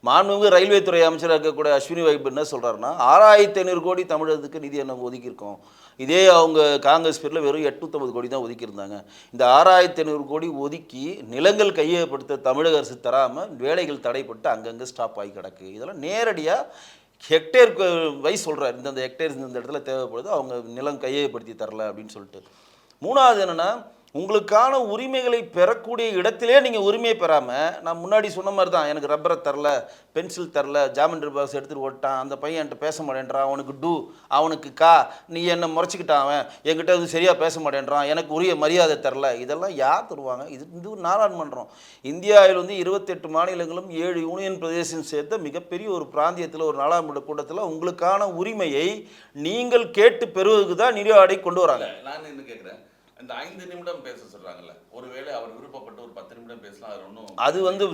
மாண்புமிகு ரயில்வே துறை அமைச்சராக இருக்கக்கூடிய அஸ்வினி வைப் என்ன சொல்கிறாருன்னா 6500 கோடி தமிழகத்துக்கு நிதி என்ன ஒதுக்கியிருக்கோம். இதே அவங்க காங்கிரஸ் பேரில் வெறும் 850 கோடி தான் ஒதுக்கியிருந்தாங்க. இந்த 6500 கோடி ஒதுக்கி நிலங்கள் கையகப்படுத்த தமிழக அரசு தராமல் வேலைகள் தடைப்பட்டு அங்கங்கே ஸ்டாப் ஆகி கிடக்கு. இதெல்லாம் நேரடியாக ஹெக்டேர் வைஸ் சொல்கிறார். இந்தந்த ஹெக்டேர்ஸ் இந்த இடத்துல தேவைப்படுது, அவங்க நிலம் கையகப்படுத்தி தரல அப்படின்னு சொல்லிட்டு. மூணாவது என்னென்னா, உங்களுக்கான உரிமைகளை பெறக்கூடிய இடத்திலே நீங்கள் உரிமையை பெறாமல், நான் முன்னாடி சொன்ன மாதிரி தான், எனக்கு ரப்பரை தரல, பென்சில் தரல, ஜாமெண்ட்ரி பாக்ஸ் எடுத்துகிட்டு ஓட்டான், அந்த பையன் என்கிட்ட பேச மாட்டேன்றான், அவனுக்கு டூ, அவனுக்கு கா, நீ என்னை முறைச்சிக்கிட்டான், அவன் என்கிட்ட அது சரியாக பேச மாட்டேன்றான், எனக்கு உரிய மரியாதை தரல. இதெல்லாம் யார் தருவாங்க? இது நாடாளுமன்றம். இந்தியாவில் வந்து 28 மாநிலங்களும் 7 யூனியன் பிரதேசம் சேர்த்த மிகப்பெரிய ஒரு பிராந்தியத்தில் ஒரு நாடாளுமன்ற கூட்டத்தில் உங்களுக்கான உரிமையை நீங்கள் கேட்டு பெறுவதற்கு தான் நிதி ஆடை கொண்டு வராங்க. நான் என்ன கேட்குறேன், இந்த 5 நிமிடம் பேச சொல்றாங்கல்ல, ஒருவேளை அவர் விருப்பப்பட்டு ஒரு 10 நிமிடம் பேசலாம், அது ஒன்றும், அது வந்து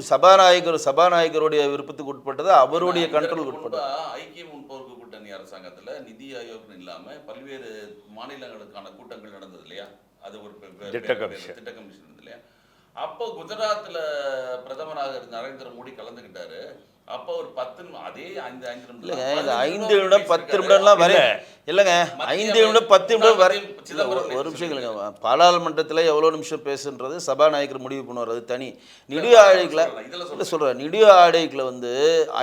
சபாநாயகருடைய விருப்பத்துக்கு உட்பட்டது, அவருடைய கண்ட்ரோலுக்கு உட்பட்டது. ஐக்கிய முற்போக்கு கூட்டணி அரசாங்கத்துல நிதி ஆயோக் இல்லாம பல்வேறு மாநிலங்களுக்கான கூட்டங்கள் நடந்தது இல்லையா? அது ஒரு திட்ட கமிஷன் இருந்தது இல்லையா? அப்போ குஜராத்ல பிரதமராக இருந்த நரேந்திர மோடி கலந்துக்கிட்டாரு. அப்போ ஒரு 10 அதே 5 நிமிடம் இல்லைங்க, இந்த 5 நிமிடம் 10 நிமிடம்லாம் வர இல்லைங்க, 5 நிமிடம் 10 நிமிடம் வர ஒரு நிமிஷம் இல்லைங்க. பாராளுமன்றத்தில் எவ்வளோ நிமிஷம் பேசுன்றது சபாநாயகர் முடிவு பண்ணுவார், அது தனி. நிதி ஆணையத்தில் இல்லை சொல்கிறேன், நிதி ஆணையத்தில் வந்து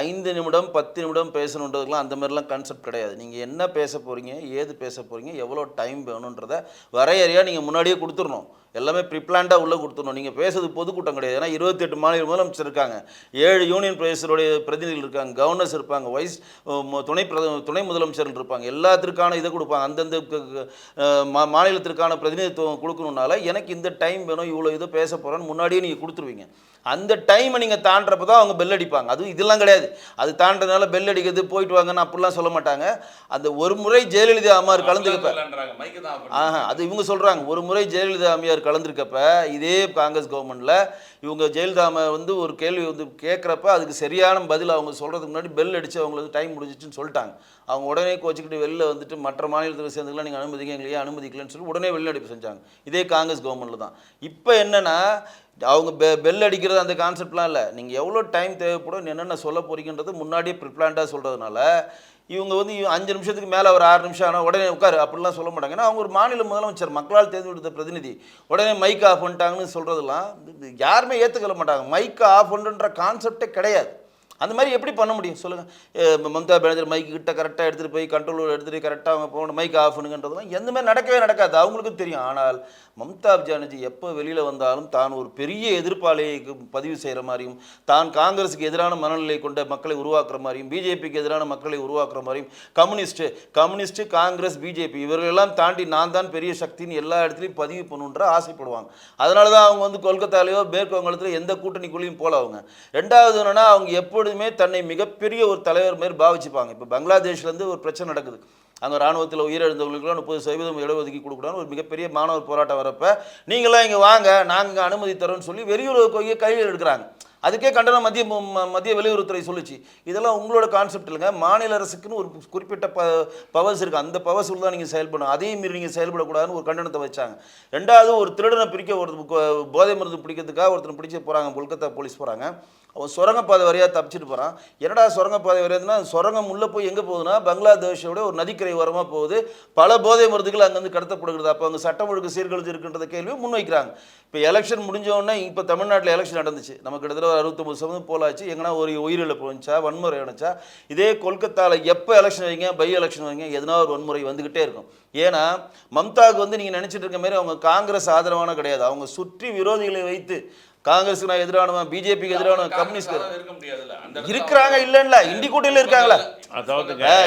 5 நிமிடம் 10 நிமிடம் பேசணுன்றதுக்கெலாம் அந்த மாதிரிலாம் கான்செப்ட் கிடையாது. நீங்கள் என்ன பேச போகிறீங்க, ஏது பேச போகிறீங்க, எவ்வளோ டைம் வேணுன்றதை வரையறையாக நீங்கள் முன்னாடியே கொடுத்துடணும். எல்லாமே ப்ரிப்ளான்டாக உள்ளே கொடுத்துடணும். நீங்கள் பேசுறது பொதுக்கூட்டம் கிடையாது. ஏன்னா 28 மாநில முதலமைச்சர் இருக்காங்க, 7 யூனியன் பிரதேசத்துடைய பிரதிநிதிகள் இருக்காங்க, கவர்னர்ஸ் இருப்பாங்க, துணை முதலமைச்சர்கள் இருப்பாங்க, எல்லாத்திற்கான இதை கொடுப்பாங்க. அந்தந்த மாநிலத்திற்கான பிரதிநிதித்துவம் கொடுக்கணுன்னால எனக்கு இந்த டைம் வேணும், இவ்வளோ இதை பேச போகிறேன்னு முன்னாடியே நீங்கள் கொடுத்துருவீங்க. அந்த டைமை நீங்கள் தாண்டப்போ தான் அவங்க பெல் அடிப்பாங்க. அதுவும் இதெல்லாம் கிடையாது, அது தாண்டதுனால பெல் அடிக்கிறது போயிட்டு வாங்கன்னு அப்படிலாம் சொல்ல மாட்டாங்க. அந்த ஒரு முறை ஜெயலலிதா அம்மையார் கலந்துக்கப்ப அது இவங்க சொல்கிறாங்க, ஒரு முறை ஜெயலலிதா அம்மையார் கலந்துருக்கப்ப இதே காங்கிரஸ் கவர்மெண்ட்டில் இவங்க ஜெயலலிதா அம்மையார் வந்து ஒரு கேள்வி வந்து கேட்குறப்ப அதுக்கு சரியான பதில் அவங்க சொல்கிறதுக்கு முன்னாடி பெல் அடித்து அவங்களுக்கு டைம் முடிஞ்சிச்சுன்னு சொல்லிட்டாங்க. அவங்க உடனே கோச்சிக்கிட்டு வெளில வந்துட்டு மற்ற மாநிலத்தில் சேர்ந்துக்கலாம் நீங்கள் அனுமதிக்க, எங்களையே அனுமதிக்கலன்னு சொல்லி உடனே வெளிநடப்பு செஞ்சாங்க. இதே காங்கிரஸ் கவர்மெண்ட்டில் தான். இப்போ என்னென்னா, அவங்க பெல் அடிக்கிறது அந்த கான்செப்ட்லாம் இல்லை, நீங்கள் எவ்வளோ டைம் தேவைப்படும், என்னென்ன சொல்ல போகிறீங்கன்றது முன்னாடியே ப்ரிப்ளான்டாக சொல்கிறதுனால இவங்க வந்து 5 நிமிஷத்துக்கு மேலே ஒரு 6 நிமிஷம் ஆனால் உடனே உட்காரு அப்படிலாம் சொல்ல மாட்டாங்க. ஏன்னா அவங்க ஒரு மாநில முதலமைச்சர், மக்களால் தேர்ந்தெடுத்த பிரதிநிதி, உடனே மைக் ஆஃப் பண்ணிட்டாங்கன்னு சொல்கிறதுலாம் யாருமே ஏற்றுக்கொள்ள மாட்டாங்க. மைக் ஆஃப் பண்ணுன்ற கான்செப்டே கிடையாது. அந்த மாதிரி எப்படி பண்ண முடியும் சொல்லுங்கள்? மம்தா பானர்ஜி மைக்கு கிட்ட கரெக்டாக எடுத்துகிட்டு போய் கண்ட்ரோல் எடுத்துகிட்டு கரெக்டாக அவங்க போகணும், மைக் ஆஃப் பண்ணுங்கன்றதுலாம் எந்த மாதிரி நடக்கவே நடக்காது, அவங்களுக்கும் தெரியும். ஆனால் மம்தா பானர்ஜி எப்போ வெளியில் வந்தாலும் தான் ஒரு பெரிய எதிர்ப்பாளையை பதிவு செய்கிற மாதிரியும், தான் காங்கிரஸுக்கு எதிரான மனநிலை கொண்ட மக்களை உருவாக்குற மாதிரியும், பிஜேபிக்கு எதிரான மக்களை உருவாக்குற மாதிரியும், கம்யூனிஸ்ட்டு காங்கிரஸ் பிஜேபி இவர்களெல்லாம் தாண்டி நான் தான் பெரிய சக்தின்னு எல்லா இடத்துலையும் பதிவு பண்ணுன்ற ஆசைப்படுவாங்க. அதனால தான் அவங்க வந்து கொல்கத்தாலேயோ மேற்கு வங்கத்தில் எந்த கூட்டணிக்குள்ளேயும் போல. அவங்க ரெண்டாவது என்னன்னா, அவங்க எப்பொழுதுமே தன்னை மிகப்பெரிய ஒரு தலைவர் மாரி பாவிச்சுப்பாங்க. இப்போ பங்களாதேஷ்லேருந்து ஒரு பிரச்சனை நடக்குது, அங்கே ராணுவத்தில் உயிரிழந்தவங்களுக்குலாம் 30% இடஒதுக்கி கொடுக்கூடாதுன்னு ஒரு மிகப்பெரிய மாணவர் போராட்டம் வரப்போ, நீங்களாம் இங்கே வாங்க நாங்கள் இங்கே அனுமதி தரோன்னு சொல்லி வெளியுறவு கையில் எடுக்கிறாங்க. அதுக்கே கண்டனம் மத்திய வெளியுறவுத்துறை சொல்லிச்சு. இதெல்லாம் உங்களோட கான்செப்ட் இல்லைங்க, மாநில அரசுக்குன்னு ஒரு குறிப்பிட்ட பவர்ஸ் இருக்குது, அந்த பவர்ஸ் உள்ள தான் நீங்கள் செயல்படணும், அதையும் மீறி நீங்கள் செயல்படக்கூடாதுன்னு ஒரு கண்டனத்தை வச்சாங்க. ரெண்டாவது, ஒரு திருடனை பிடிக்க, ஒரு போதை மருந்து பிடிக்கிறதுக்காக ஒருத்தனை பிடிச்சி போகிறாங்க, கொல்கத்தா போலீஸ் போகிறாங்க, அவன் சுரங்கப்பாதை வரையாக தப்பிச்சுட்டு போகிறான். என்னடா சுரங்கப்பாதை வரையாதுன்னா, சுரங்கம் உள்ளே போய் எங்கே போகுதுன்னா பங்களாதேஷோட ஒரு நதிக்கரை ஓரமாக போகுது, பல போதை மருந்துகள் அங்கேருந்து கடத்தப்படுகிறது. அப்போ அங்கே சட்டம் ஒழுங்கு சீர்கழிஞ்சு இருக்குன்றத கேள்வியை முன்வைக்கிறாங்க. இப்போ எலெக்ஷன் முடிஞ்சோடனே, இப்போ தமிழ்நாட்டில் எலெக்ஷன் நடந்துச்சு, நமக்கு கிட்டத்தட்ட 69% போலாச்சு. எங்கன்னா ஒரு உயிரிழப்பு வந்துச்சா, வன்முறை வந்துச்சா? இதே கொல்கத்தாவில் எப்போ எலெக்ஷன் வைங்க, பை எலெக்ஷன் வைங்க, எதனா ஒரு வன்முறை வந்துக்கிட்டே இருக்கும். ஏன்னா மம்தாவுக்கு வந்து நீங்கள் நினச்சிட்டு இருக்க மாதிரி அவங்க காங்கிரஸ் ஆதரவான கிடையாது. அவங்க சுற்றி விரோதிகளை வைத்து, காங்கிரஸுக்கு நான் எதிரானவன், பிஜேபிக்கு எதிரானவன், கம்யூனிஸ்ட் இருக்கிறாங்க இல்லைல்ல, இண்டி கூட்டணியில் இருக்காங்களா?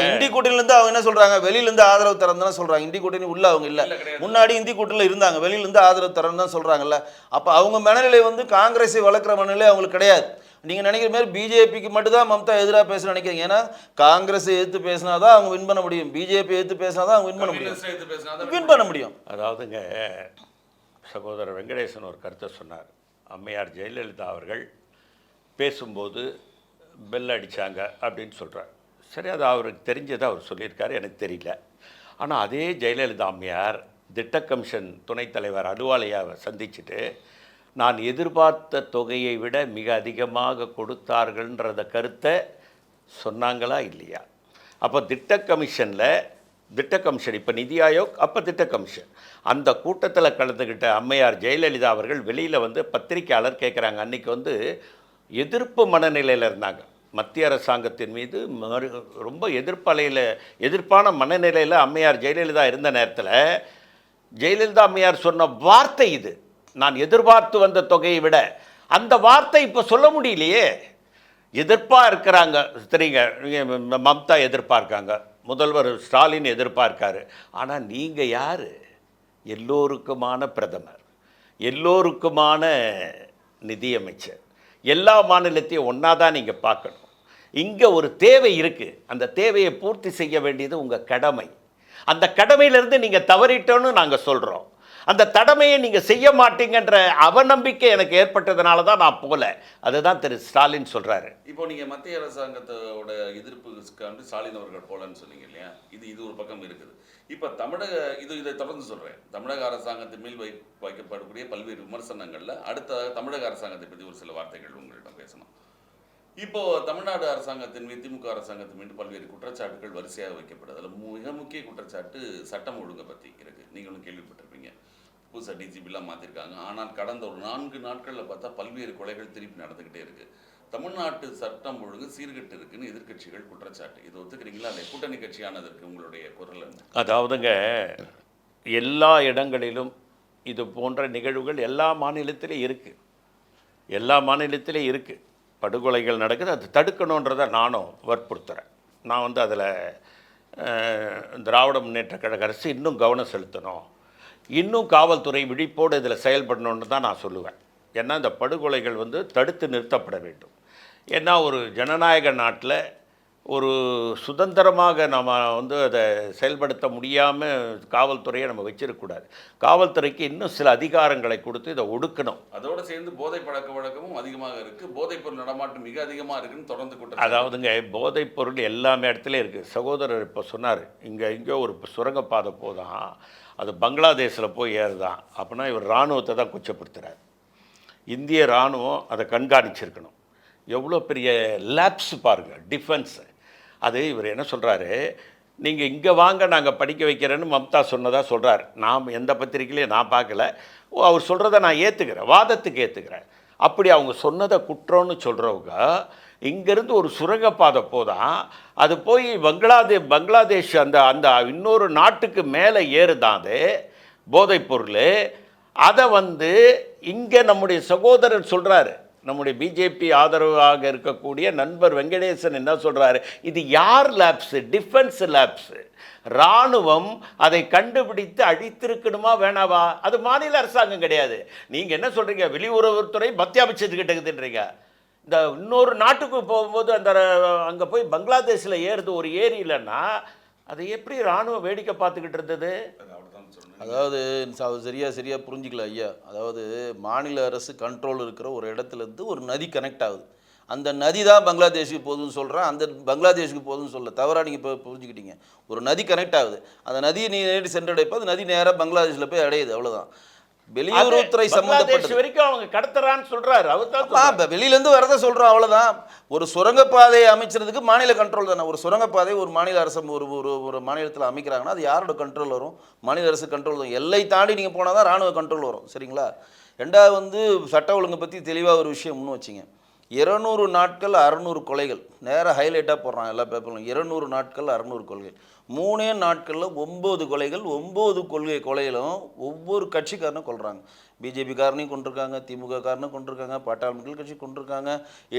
இண்டி கூட்டணியிலேருந்து அவங்க என்ன சொல்கிறாங்க, வெளியிலேருந்து ஆதரவு தரேன் தான் சொல்கிறாங்க. இண்டி கூட்டணி உள்ள அவங்க இல்லை, முன்னாடி இந்தி கூட்டணியில் இருந்தாங்க, வெளியிலேருந்து ஆதரவு தரேன் தான் சொல்கிறாங்கல்ல. அப்போ அவங்க மனநிலை வந்து காங்கிரஸை வளர்க்குற மனநிலை அவங்களுக்கு கிடையாது. நீங்கள் நினைக்கிற மாதிரி பிஜேபிக்கு மட்டும்தான் மம்தா எதிராக பேச நினைக்கிறீங்க. ஏன்னா காங்கிரஸை எதிர்த்து பேசினா தான் அவங்க வின் பண்ண முடியும், பிஜேபி எதிர்த்து பேசினா தான் அவங்க வின் பண்ண முடியும். அதாவதுங்க, சகோதரர் வெங்கடேசன் ஒரு கருத்தை சொன்னார். அம்மையார் ஜெயலலிதா அவர்கள் பேசும்போது பெல் அடித்தாங்க அப்படின்னு சொல்கிறார். சரி, அது அவருக்கு தெரிஞ்சதை அவர் சொல்லியிருக்காரு, எனக்கு தெரியல. ஆனால் அதே ஜெயலலிதா அம்மையார் திட்ட கமிஷன் துணைத் தலைவர் அலுவாலியாவை சந்திச்சுட்டு நான் எதிர்பார்த்த தொகையை விட மிக அதிகமாக கொடுத்தார்கள்ன்றத கருத்தை சொன்னாங்களா இல்லையா? அப்போ திட்ட கமிஷன் இப்போ நிதி ஆயோக், அப்போ திட்ட கமிஷன், அந்த கூட்டத்தில் கலந்துக்கிட்ட அம்மையார் ஜெயலலிதா அவர்கள் வெளியில் வந்து பத்திரிக்கையாளர் கேட்குறாங்க. அன்றைக்கி வந்து எதிர்ப்பு மனநிலையில் இருந்தாங்க. மத்திய அரசாங்கத்தின் மீது ரொம்ப எதிர்ப்பான மனநிலையில் அம்மையார் ஜெயலலிதா இருந்த நேரத்தில் ஜெயலலிதா அம்மையார் சொன்ன வார்த்தை இது, நான் எதிர்பார்த்து வந்த தொகையை விட. அந்த வார்த்தை இப்போ சொல்ல முடியலையே. எதிர்ப்பாக இருக்கிறாங்க, சரிங்க, மம்தா எதிர்பார்க்காங்க, முதல்வர் ஸ்டாலின் எதிர்பார்க்காரு. ஆனால் நீங்கள் யார்? எல்லோருக்குமான பிரதமர், எல்லோருக்குமான நிதியமைச்சர், எல்லா மாநிலத்தையும் ஒன்றா தான் நீங்கள் பார்க்கணும். இங்கே ஒரு தேவை இருக்குது, அந்த தேவையை பூர்த்தி செய்ய வேண்டியது உங்கள் கடமை. அந்த கடமையிலேருந்து நீங்கள் தவறிட்டோன்னு நாங்கள் சொல்கிறோம். அந்த கடமையை நீங்கள் செய்ய மாட்டீங்கன்ற அவநம்பிக்கை எனக்கு ஏற்பட்டதுனால தான் நான் போகல. அதுதான் திரு ஸ்டாலின் சொல்கிறாரு. இப்போ நீங்கள் மத்திய அரசாங்கத்தோட எதிர்ப்புக்கு ஸ்டாலின் அவர்கள் போகலன்னு சொன்னீங்க இல்லையா? இது ஒரு பக்கம் இருக்குது. இப்போ இதை தொடர்ந்து சொல்கிறேன். தமிழக அரசாங்கத்தின் மேல் வைக்கப்படக்கூடிய பல்வேறு விமர்சனங்களில் அடுத்த தமிழக அரசாங்கத்தை பற்றி ஒரு சில வார்த்தைகள் உங்களிடம் பேசணும். இப்போ தமிழ்நாடு அரசாங்கத்தின் மீது, திமுக அரசாங்கத்தின் மீது பல்வேறு குற்றச்சாட்டுகள் வரிசையாக வைக்கப்படுது. அதில் மிக முக்கிய குற்றச்சாட்டு சட்டம் ஒழுங்கை பற்றி இருக்குது. நீங்களும் கேள்விப்பட்டிருப்பீங்க. புதுசாக டிஜிபிலாம் மாற்றிருக்காங்க. ஆனால் கடந்த ஒரு 4 நாட்களில் பார்த்தா பல்வேறு கொலைகள் திருப்பி நடந்துக்கிட்டே இருக்குது. தமிழ்நாட்டு சட்டம் ஒழுங்கு சீர்கெட்டு இருக்குன்னு எதிர்க்கட்சிகள் குற்றச்சாட்டு. இதை ஒத்துக்கிறீங்களா? அதை கூட்டணி கட்சியானதற்கு உங்களுடைய குரல் என்ன? அதாவதுங்க, எல்லா இடங்களிலும் இது போன்ற நிகழ்வுகள் எல்லா மாநிலத்திலையும் இருக்குது. படுகொலைகள் நடக்குது, அது தடுக்கணுன்றதை நானும் வற்புறுத்துகிறேன். நான் வந்து அதில் திராவிட முன்னேற்ற கழக அரசு இன்னும் கவனம் செலுத்தணும், இன்னும் காவல்துறை விழிப்போடு இதில் செயல்படணுன்னு தான் நான் சொல்லுவேன். ஏன்னா இந்த படுகொலைகள் வந்து தடுத்து நிறுத்தப்பட வேண்டும். ஏன்னா ஒரு ஜனநாயக நாட்டில் ஒரு சுதந்திரமாக நம்ம வந்து அதை செயல்படுத்த முடியாமல் காவல்துறையை நம்ம வச்சிருக்கக்கூடாது. காவல்துறைக்கு இன்னும் சில அதிகாரங்களை கொடுத்து இதை ஒடுக்கணும். அதோடு சேர்ந்து போதை பழக்க வழக்கமும் அதிகமாக இருக்குது, போதைப்பொருள் நடமாட்டம் மிக அதிகமாக இருக்குன்னு தொடர்ந்து கூட்டம். அதாவதுங்க, போதைப்பொருள் எல்லாமே இடத்துலையும் இருக்குது. சகோதரர் இப்போ சொன்னார், இங்கே ஒரு சுரங்கப்பாதை போதான், அது பங்களாதேஷில் போய் ஏறுதான். அப்படின்னா இவர் இராணுவத்தை தான் குச்சப்படுத்துகிறார். இந்திய இராணுவம் அதை கண்காணிச்சிருக்கணும். எவ்வளோ பெரிய லேப்ஸ் பாருங்கள், டிஃபென்ஸு. அது இவர் என்ன சொல்கிறாரு, நீங்கள் இங்கே வாங்க நாங்கள் படிக்க வைக்கிறேன்னு மம்தா சொன்னதாக சொல்கிறார். நான் எந்த பத்திரிக்கையிலையும் நான் பார்க்கல. அவர் சொல்கிறத நான் ஏற்றுக்கிறேன், வாதத்துக்கு ஏற்றுக்கிறேன். அப்படி அவங்க சொன்னதை குற்றம்னு சொல்கிறவங்க இங்கேருந்து ஒரு சுரங்கப்பாதை போதான், அது போய் பங்களாதேஷ் அந்த இன்னொரு நாட்டுக்கு மேலே ஏறுதான் அது போதைப்பொருள். அதை வந்து இங்கே நம்முடைய சகோதரர் சொல்கிறாரு, நம்முடைய பிஜேபி ஆதரவாக இருக்கக்கூடிய நண்பர் வெங்கடேசன் என்ன சொல்கிறாரு, இது யார் லேப்ஸு? Defence lapse. இராணுவம் அதை கண்டுபிடித்து அழித்திருக்கணுமா வேணாவா? அது மாநில அரசாங்கம் கிடையாது. நீங்கள் என்ன சொல்கிறீங்க, வெளியுறவுத்துறை மத்திய அமைச்சர்கிட்ட இருக்குதுன்றீங்க. இந்த இன்னொரு நாட்டுக்கு போகும்போது அங்கே போய் பங்களாதேஷில் ஏறுது ஒரு ஏரியிலன்னா அதை எப்படி இராணுவம் வேடிக்கை பார்த்துக்கிட்டு இருந்தது? அதாவது சரியாக புரிஞ்சிக்கல ஐயா. அதாவது மாநில அரசு கண்ட்ரோல் இருக்கிற ஒரு இடத்துலேருந்து ஒரு நதி கனெக்ட் ஆகுது. அந்த நதி தான் பங்களாதேஷுக்கு போகுதுன்னு சொல்கிறேன், அந்த பங்களாதேஷுக்கு போகுதுன்னு சொல்ல தவறாக நீங்கள் இப்போ புரிஞ்சுக்கிட்டீங்க. ஒரு நதி கனெக்ட் ஆகுது, அந்த நதியை நீ நேரடி சென்றடைப்போ அந்த நதி நேராக பங்களாதேஷில் போய் அடையுது, அவ்வளோதான். வெளியுறவுத்துறை சம்பந்தப்பட்ட வரைக்கும் அவங்க கடத்துறான்னு சொல்றாரு. அவர் வெளியிலேருந்து வரதை சொல்கிறோம், அவ்வளோதான். ஒரு சுரங்கப்பாதையை அமைச்சதுக்கு மாநில கண்ட்ரோல் தானே. ஒரு சுரங்கப்பாதை ஒரு மாநில அரசு ஒரு மாநிலத்தில் அமைக்கிறாங்கன்னா அது யாரோட கண்ட்ரோல் வரும்? மாநில அரசு கண்ட்ரோல் தான். எல்லை தாண்டி நீங்கள் போனால் தான் இராணுவ கண்ட்ரோல் வரும், சரிங்களா? ரெண்டாவது வந்து சட்ட ஒழுங்கை பற்றி தெளிவாக ஒரு விஷயம் முன்னு வச்சிங்க. 200 நாட்கள் 600 கொலைகள், நேராக ஹைலைட்டாக போடுறான் எல்லா பேப்பர்லும். 200 நாட்கள் 600 கொலைகள், 3 நாட்களில் 9 கொலைகள். 9 கொலைகளும் ஒவ்வொரு கட்சிக்காரனும் கொள்கிறாங்க. பிஜேபிக்காரனையும் கொண்டிருக்காங்க, திமுக காரனும் கொண்டிருக்காங்க, பாட்டாளி மக்கள் கட்சி கொண்டிருக்காங்க,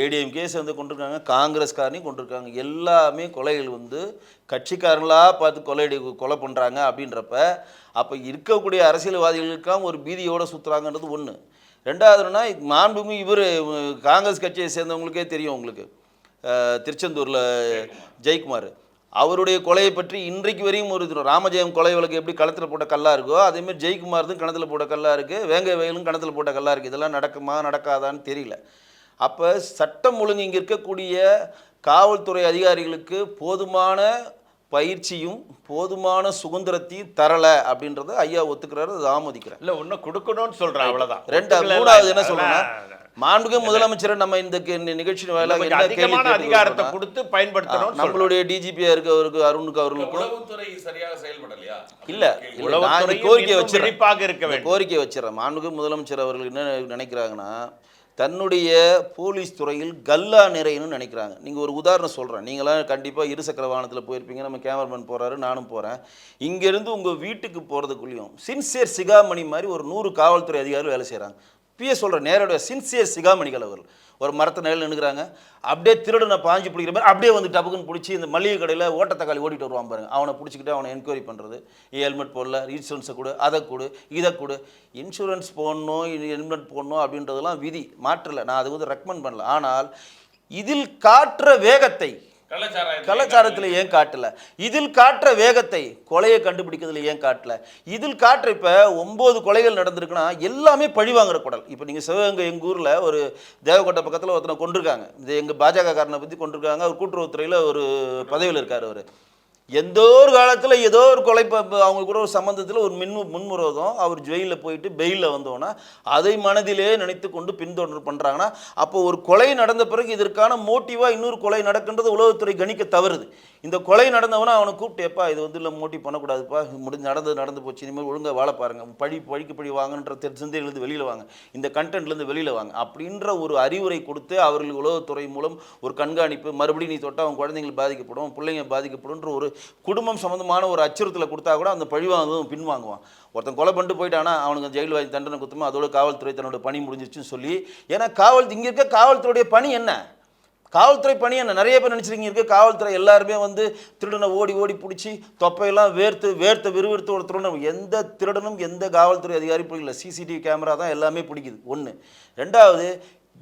ஏடிஎம்கே சேர்ந்து கொண்டிருக்காங்க, காங்கிரஸ்காரனையும் கொண்டிருக்காங்க. எல்லாமே கொலைகள் வந்து கட்சிக்காரங்களாக பார்த்து கொலை பண்ணுறாங்க. அப்படின்றப்ப அப்போ இருக்கக்கூடிய அரசியல்வாதிகளுக்காக ஒரு பீதியோடு சுற்றுறாங்கன்றது ஒன்று. ரெண்டாவதுன்னா மாண்புமிகு இவர் காங்கிரஸ் கட்சியை சேர்ந்தவங்களுக்கே தெரியும். உங்களுக்கு திருச்செந்தூரில் ஜெயக்குமார் அவருடைய கொலையை பற்றி இன்றைக்கு வரையும் ஒரு ராமஜெயம் கொலை வழக்கு எப்படி களத்தில் போட்ட கல்லாக இருக்கோ அதேமாதிரி ஜெயக்குமார் தான் கணத்தில் போட்ட கல்லாக இருக்குது, வேங்கை வயலும் கணத்தில் போட்ட கல்லாக இருக்குது. இதெல்லாம் நடக்குமா நடக்காதான்னு தெரியல. அப்போ சட்டம் ஒழுங்கு இங்கே இருக்கக்கூடிய காவல்துறை அதிகாரிகளுக்கு போதுமான பயிற்சியும் போதுமான சுதந்திரத்தையும் தரலை அப்படின்றத ஐயா ஒத்துக்கிறாரு, அதை ஆமோதிக்கிறேன். இல்லை இன்னும் கொடுக்கணும்னு சொல்கிறேன், அவ்வளோதான். மூணாவது என்ன சொல்லணும்னா, மாண்புமிகு முதலமைச்சரை நம்ம இந்த நிகழ்ச்சி அதிகமான அதிகாரத்தை கொடுத்து பயன்படுத்தணும். நம்மளுடைய டிஜிபியா இருக்கவருக்கு அருணுக்கு அவர்களுக்கும் உளவுத்துறை சரியாக செயல்படலையா? இல்ல, கோரிக்கை வச்சிருக்கேன், கோரிக்கை வச்சிடறேன். மாண்புமிகு முதலமைச்சர் அவர்கள் என்ன நினைக்கிறாங்கன்னா, தன்னுடைய போலீஸ் துறையில் கல்லா நிறையணும்னு நினைக்கிறாங்க. நீங்கள் ஒரு உதாரணம் சொல்கிறேன், நீங்களாம் கண்டிப்பாக இருசக்கர வாகனத்தில் போயிருப்பீங்க, நம்ம கேமராமேன் போகிறாரு, நானும் போகிறேன். இங்கேருந்து உங்கள் வீட்டுக்கு போகிறதுக்குள்ளேயும் சின்சியர் சிகாமணி மாதிரி ஒரு 100 காவல்துறை அதிகாரிகள் வேலை செய்கிறாங்க. சொல்கிறேன் நேரடியாக, சின்சியர் சிகாமணிகள் அவர்கள் ஒரு மரத்தை நிலையில் நின்றுக்கிறாங்க. அப்படியே திருடனை பாஞ்சு பிடிக்கிற மாதிரி அப்படியே வந்து டப்புக்குன்னு பிடிச்சி இந்த மளிகை கடையில் ஓட்டத்தக்காளி ஓடிட்டு வருவான் பாருங்க, அவனை பிடிச்சிக்கிட்டு அவனை என்கொயரி பண்ணுறது. ஹெல்மெட் போடல, இன்சூரன்ஸை கொடு, அதை கொடு, இதை கொடு. இன்சூரன்ஸ் போடணும், ஹெல்மெட் போடணும் அப்படின்றதெல்லாம் விதி மாற்றலை, நான் அது வந்து ரெக்கமெண்ட் பண்ணல. ஆனால் இதில் காட்டுற வேகத்தை கலாச்சாரத்தில் ஏன் காட்டல? இதில் காட்டுற வேகத்தை கொலையை கண்டுபிடிக்கிறதுல ஏன் காட்டல? இதில் காட்டுற இப்போ 9 கொலைகள் நடந்திருக்குன்னா எல்லாமே பழி வாங்குற குடல். இப்போ நீங்கள் சிவகங்கை எங்கள் ஊரில் ஒரு தேவக்கோட்டை பக்கத்தில் ஒருத்தனை கொண்டிருக்காங்க, இது எங்கள் பாஜக காரனை பற்றி கொண்டிருக்காங்க. அவர் கூட்டுறவுத்துறையில் ஒரு பதவியில் இருக்கார். அவர் எந்த ஒரு காலத்தில் ஏதோ ஒரு கொலை அவங்க கூட ஒரு சம்பந்தத்தில் ஒரு முன்முறோதம், அவர் ஜெயிலில் போயிட்டு பெயிலில் வந்தோன்னா அதை மனதிலே நினைத்து கொண்டு பின்தொடர்ந்து பண்ணுறாங்கன்னா, அப்போ ஒரு கொலை நடந்த பிறகு இதற்கான மோட்டிவாக இன்னொரு கொலை நடக்கின்றது உளவுத்துறை கணிக்க தவறுது. இந்த கொலை நடந்தவனா அவனை கூப்பிட்டு, எப்பா இது வந்து இல்லை மோட்டிவ் பண்ணக்கூடாதுப்பா, நடந்து போச்சு, இனிமேல் ஒழுங்காக வாழ பாருங்கள், பழிக்கு பழி வாங்கன்ற சிந்தையிலேருந்து வெளியில் வாங்க, இந்த கண்டென்ட்லேருந்து வெளியில் வாங்க அப்படின்ற ஒரு அறிவுரை கொடுத்து அவர்களுக்கு உளவுத்துறை மூலம் ஒரு கண்காணிப்பு, மறுபடியும் நீ தொட்டால் அவன் குழந்தைங்கள் பாதிக்கப்படும், பிள்ளைங்க பாதிக்கப்படும்ன்ற ஒரு குடும்பம் சம்மந்தமான ஒரு அச்சுறுத்தலை கொடுத்தா கூட அந்த பழிவாங்குவதும் பின்வாங்குவான். ஒருத்தன் கொலை பண்ணிட்டு போயிட்டானா அவனுக்கு ஜெயில் வாங்கி தண்டனை கொடுத்துமா, அதோட காவல்துறை தன்னோட பணி முடிஞ்சிருச்சுன்னு சொல்லி. ஏன்னா இங்கே இருக்க காவல்துறையுடைய பணி என்ன? காவல்துறை பணி என்ன? நிறைய பேர் நினச்சிருக்கீங்க இருக்க காவல்துறை எல்லாருமே வந்து திருடனை ஓடி பிடிச்சி தொப்பையெல்லாம் வேர்த்து விறுவிறுத்து ஒரு திருடன். எந்த திருடனும் எந்த காவல்துறை அதிகாரி பிடிக்கல, சிசிடிவி கேமரா தான் எல்லாமே பிடிக்குது. 1. 2வது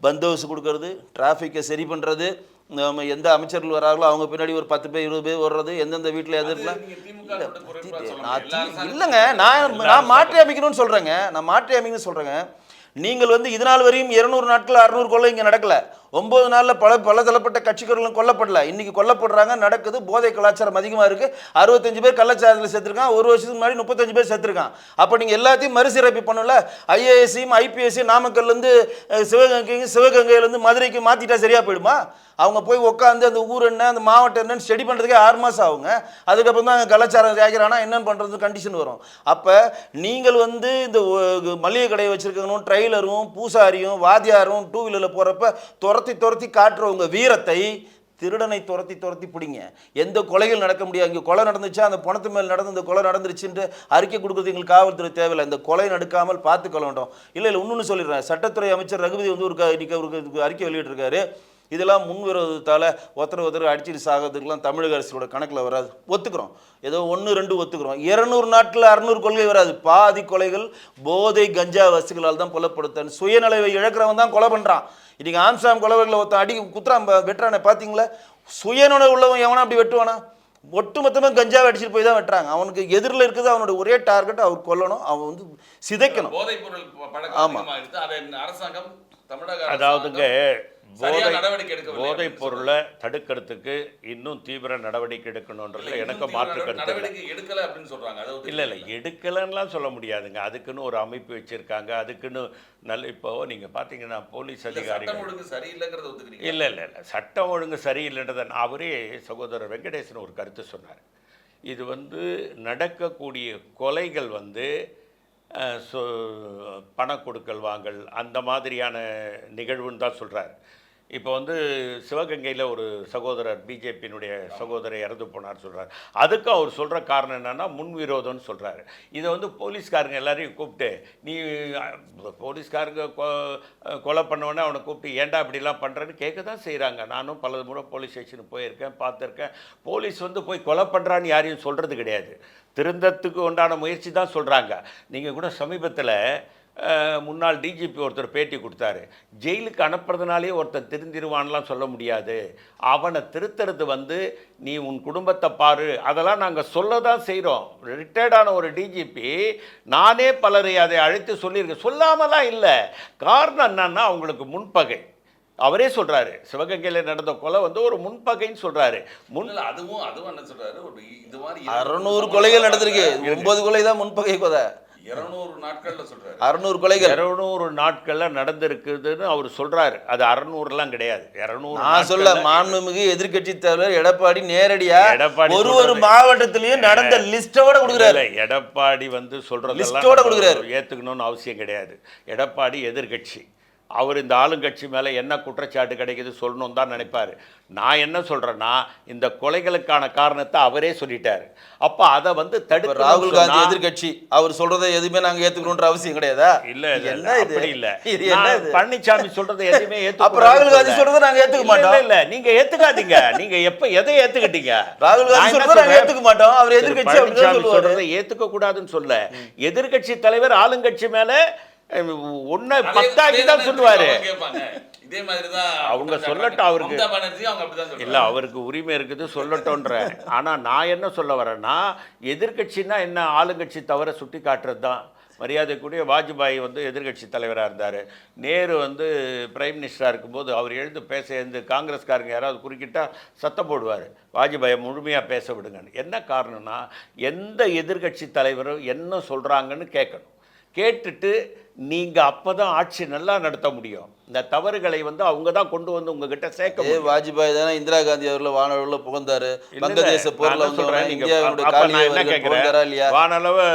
பந்தோபஸ்து கொடுக்கறது, டிராஃபிக்கை சரி பண்ணுறது, நம்ம எந்த அமைச்சர்கள் வராங்களோ அவங்க பின்னாடி ஒரு 10 பேர் 20 பேர் வர்றது, எந்தெந்த வீட்டில் எதிர்க்கலாம் இல்லைங்க. நான் மாற்றி அமைக்கணும்னு சொல்கிறேங்க. நீங்கள் வந்து இது நாள் வரையும் 200 நாட்கள் 600 கொள்ளை இங்கே நடக்கலை. 9 நாளில் பல தளப்பட்ட கட்சிக்காரர்களும் கொல்லப்படல, இன்னைக்கு கொல்லப்படுறாங்க, நடக்குது. போதை கலாச்சாரம் அதிகமாக இருக்குது. 65 பேர் கள்ளச்சாரத்தில் செத்துருக்கான். ஒரு வருஷத்துக்கு முன்னாடி 35 பேர் செத்துருக்கான். அப்போ நீங்கள் எல்லாத்தையும் மறுசீரமைப்பு பண்ணல. ஐஏஎஸ்சியும் ஐபிஎஸ்சியும் நாமக்கல்லேருந்து சிவகங்கையிலேருந்து மதுரைக்கு மாற்றிட்டா சரியாக போயிடுமா? அவங்க போய் உட்காந்து அந்த ஊர் என்ன அந்த மாவட்டம் என்னன்னு ஸ்டடி பண்ணுறதுக்கே 6 மாதம் ஆகுங்க. அதுக்கப்புறம் தான் கலாச்சாரம் ஆகிறானா என்னென்னு பண்ணுறது கண்டிஷன் வரும். அப்போ நீங்கள் வந்து இந்த மளிகை கடையை வச்சுருக்கணும், ட்ரெய்லரும் பூசாரியும் வாத்தியாரும் 2 வீலரில் போகிறப்ப துரத்தி காட்டுறவங்க வீரத்தை திருடனை துரத்தி பிடிங்க. எந்த கொலைகள் நடக்க முடியாது. இங்கே கொலை நடந்துச்சா அந்த பணத்து மேல் நடந்து இந்த கொலை நடந்துருச்சுன்ட்டு அறிக்கை கொடுக்குறது எங்களுக்கு காவல்துறை தேவையில்லை. இந்த கொலை நடக்காமல் பார்த்துக்கொள்ள வேண்டும். இல்லை இன்னொன்று சொல்லிடுறேன். சட்டத்துறை அமைச்சர் ரகுபதி வந்து ஒரு அறிக்கை வெளியிட்டிருக்காரு. இதெல்லாம் முன்விரோதத்தால் ஒருத்தர் அடிச்சுட்டு சாகிறதுக்கெல்லாம் தமிழக அரசோட கணக்கில் வராது, ஒத்துக்கிறோம். ஏதோ 1-2 ஒத்துக்கிறோம். 200 நாட்கள் 600 கொள்கை வராது. பாதி கொலைகள் போதை கஞ்சா வசுகளால் தான் கொலைப்படுத்தன். சுயநலவை இழக்கிறவன் தான் கொலை பண்ணுறான். இன்றைக்கி ஆம்சாம் கொலைவர்களை ஒருத்தன் குத்துறான் வெட்டுறானே பார்த்தீங்களா? சுயநலம் உள்ளவன் எவனா அப்படி வெட்டுவானா? ஒட்டு மொத்தமாக கஞ்சாவை அடிச்சுட்டு போய் தான் வெட்டுறாங்க. அவனுக்கு எதிரில் இருக்குது அவனோட ஒரே டார்கெட், அவர் கொல்லணும், அவன் வந்து சிதைக்கணும். ஆமாம், அரசாங்கம் அதாவதுங்க போதைப் பொருளை தடுக்கிறதுக்கு இன்னும் தீவிர நடவடிக்கை எடுக்கணுன்றதுல எனக்கு மாற்று கருத்து இல்லை. எடுக்கலன்னுலாம் சொல்ல முடியாதுங்க. அதுக்குன்னு ஒரு அமைப்பு வச்சிருக்காங்க. அதுக்குன்னு இப்போ நீங்கள் பார்த்தீங்கன்னா போலீஸ் அதிகாரிகள் இல்லை சட்டம் ஒழுங்கு சரியில்லைன்றதை அவரே சகோதரர் வெங்கடேசன் ஒரு கருத்து சொன்னார். இது வந்து நடக்கக்கூடிய கொலைகள் வந்து பண கொடுக்கல் வாங்கல் அந்த மாதிரியான நிகழ்வுன்னு தான் சொல்கிறார். இப்போ வந்து சிவகங்கையில் ஒரு சகோதரர் பிஜேபியினுடைய சகோதரர் இறந்து போனார் சொல்கிறார். அதுக்கு அவர் சொல்கிற காரணம் என்னென்னா முன்விரோதம்னு சொல்கிறாரு. இதை வந்து போலீஸ்காரங்க எல்லாரையும் கூப்பிட்டு, நீ போலீஸ்காரங்க கொலை பண்ணவொடனே அவனை கூப்பிட்டு ஏன்டா இப்படிலாம் பண்ணுறேன்னு கேட்க தான் செய்கிறாங்க. நானும் பல முறை போலீஸ் ஸ்டேஷனுக்கு போயிருக்கேன், பார்த்துருக்கேன். போலீஸ் வந்து போய் கொலை பண்ணுறான்னு யாரையும் சொல்கிறது கிடையாது. திருந்தத்துக்கு உண்டான முயற்சி தான் சொல்கிறாங்க. நீங்கள் கூட சமீபத்தில் முன்னாள் டிஜிபி ஒருத்தர் பேட்டி கொடுத்தாரு. ஜெயிலுக்கு அனுப்புறதுனாலே ஒருத்தர் திருந்திருவான்லாம் சொல்ல முடியாது. அவனை திருத்துறது வந்து நீ உன் குடும்பத்தை பாரு, அதெல்லாம் நாங்கள் சொல்ல தான் செய்கிறோம். ரிட்டையர்டான ஒரு டிஜிபி நானே பலரை அதை அழைத்து சொல்லியிருக்கேன். சொல்லாமலாம் இல்லை. காரணம் என்னன்னா அவங்களுக்கு முன்பகை. அவரே சொல்றாரு சிவகங்கையில நடந்த கொலை வந்து ஒரு முன்பகைன்னு சொல்றாரு. இல்ல, அதுவும் என்ன சொல்றாரு, ஒரு இது மாதிரி 600 கொலைகள் நடந்திருக்கு, 9 கொலை தான் முன்பகை கொலை. 200 நாட்கள்ல சொல்றாரு. 600 கொலைகள் 200 நாட்கள்ல நடந்திருக்குதுன்னு அவர் சொல்றாரு. அது 600 கிடையாது. 200 நான் சொல்ல மாண்புமிகு எதிர்க்கட்சி தலைவர் எடப்பாடி நேரடியா எடப்பாடி ஒரு மாவட்டத்திலயும் நடந்த லிஸ்டோட கொடுக்குறாரு. எடப்பாடி வந்து லிஸ்டோட கொடுக்குறாரு. ஏத்துக்கணும்னு அவசியம் கிடையாது. எடப்பாடி எதிர்க்கட்சி, அவர் இந்த ஆளுங்கட்சி மேலே என்ன குற்றச்சாட்டு கிடைக்குது சொல்லணும் தான் நினைப்பார். நான் என்ன சொல்கிறேன்னா, இந்த கொலைகளுக்கான காரணத்தை அவரே சொல்லிட்டார். அப்போ அதை வந்து தடுக்க ராகுல் காந்தி எதிர்க்கட்சி அவர் சொல்றதை எதுவுமே நாங்கள் ஏற்றுக்கணுன்ற அவசியம் கிடையாதா? இல்லை, என்ன அப்படி இல்லை. பழனிசாமி சொல்றதை எதுவுமே அப்போ ராகுல் காந்தி சொல்றதை நாங்கள் ஏற்றுக்க மாட்டோம். இல்லை, நீங்க ஏத்துக்காதீங்க. நீங்க எப்ப எதை ஏத்துக்கிட்டீங்க? ராகுல் காந்தி சொல்றதை நாங்கள் ஏற்றுக்க மாட்டோம். அவர் எதிர்க்கட்சி சொல்றதை ஏத்துக்க கூடாதுன்னு சொல்ல, எதிர்க்கட்சி தலைவர் ஆளுங்கட்சி மேல ஒன்னு 10 தான் சொல்லுவாரு. இதே மாதிரி தான் அவங்க சொல்லட்டும், அவருக்கு இல்ல, அவருக்கு உரிமை இருக்குது சொல்லட்டோன்ற. ஆனா நான் என்ன சொல்ல வரேன்னா, எதிர்க்கட்சின்னா என்ன, ஆளுங்கட்சி தவிர சுட்டி காட்டுறது தான். மரியாதைக்குரிய வாஜ்பாய் வந்து எதிர்க்கட்சி தலைவராக இருந்தார். நேரு வந்து பிரைம் மினிஸ்டராக இருக்கும்போது அவர் எழுந்து எழுந்து காங்கிரஸ்காரங்க யாராவது குறுக்கிட்டா சத்தம் போடுவார், வாஜ்பாயை முழுமையாக பேச விடுங்கன்னு. என்ன காரணம்னா, எந்த எதிர்க்கட்சி தலைவரும் என்ன சொல்கிறாங்கன்னு கேட்கணும். கேட்டுட்டு நீங்கள் அப்போ தான் ஆட்சி நல்லா நடத்த முடியும். இந்த தவறுகளை வந்து அவங்க தான் கொண்டு வந்து உங்ககிட்ட சேர்க்க முடியும். வாஜ்பாய் தானே இந்திரா காந்தி அவர்களை வானளவில் புகழ்ந்தாரு. வங்கதேச போரில் சொல்கிறேன். நான் என்ன கேட்குறேன், வானளவு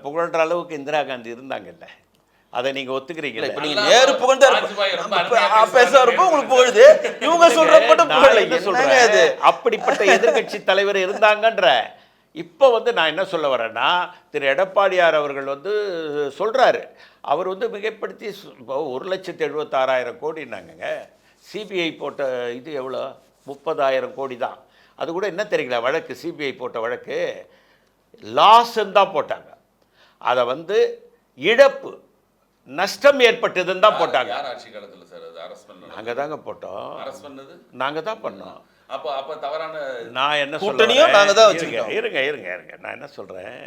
புகழ்கிற அளவுக்கு இந்திரா காந்தி இருந்தாங்கல்ல, அதை நீங்க ஒத்துக்கிறீங்களா? இப்ப நீங்க நேரு புகழ்ந்தாரு பேசுறப்ப உங்களுக்கு புகழுது, இவங்க சொல்றப்ப புகழல. சொல்றேன் அப்படிப்பட்ட எதிர்க்கட்சி தலைவர் இருந்தாங்கன்ற. இப்போ வந்து நான் என்ன சொல்ல வரேன்னா, திரு எடப்பாடியார் அவர்கள் வந்து சொல்கிறாரு, அவர் வந்து மிகைப்படுத்தி 1,76,000 கோடினாங்க. சிபிஐ போட்ட இது எவ்வளோ, 30,000 கோடி தான். அது கூட என்ன தெரியுங்களா, வழக்கு சிபிஐ போட்ட வழக்கு லாஸ்ன்னு தான் போட்டாங்க. அதை வந்து இழப்பு நஷ்டம் ஏற்பட்டதுன்னு தான் போட்டாங்க. நாங்கள் தாங்க போட்டோம், நாங்கள் தான் பண்ணோம். அப்ப தவறான நான் என்ன சொல்றேன், நாங்க தான் வச்சிருக்கோம். இருங்க நான் என்ன சொல்றேன்,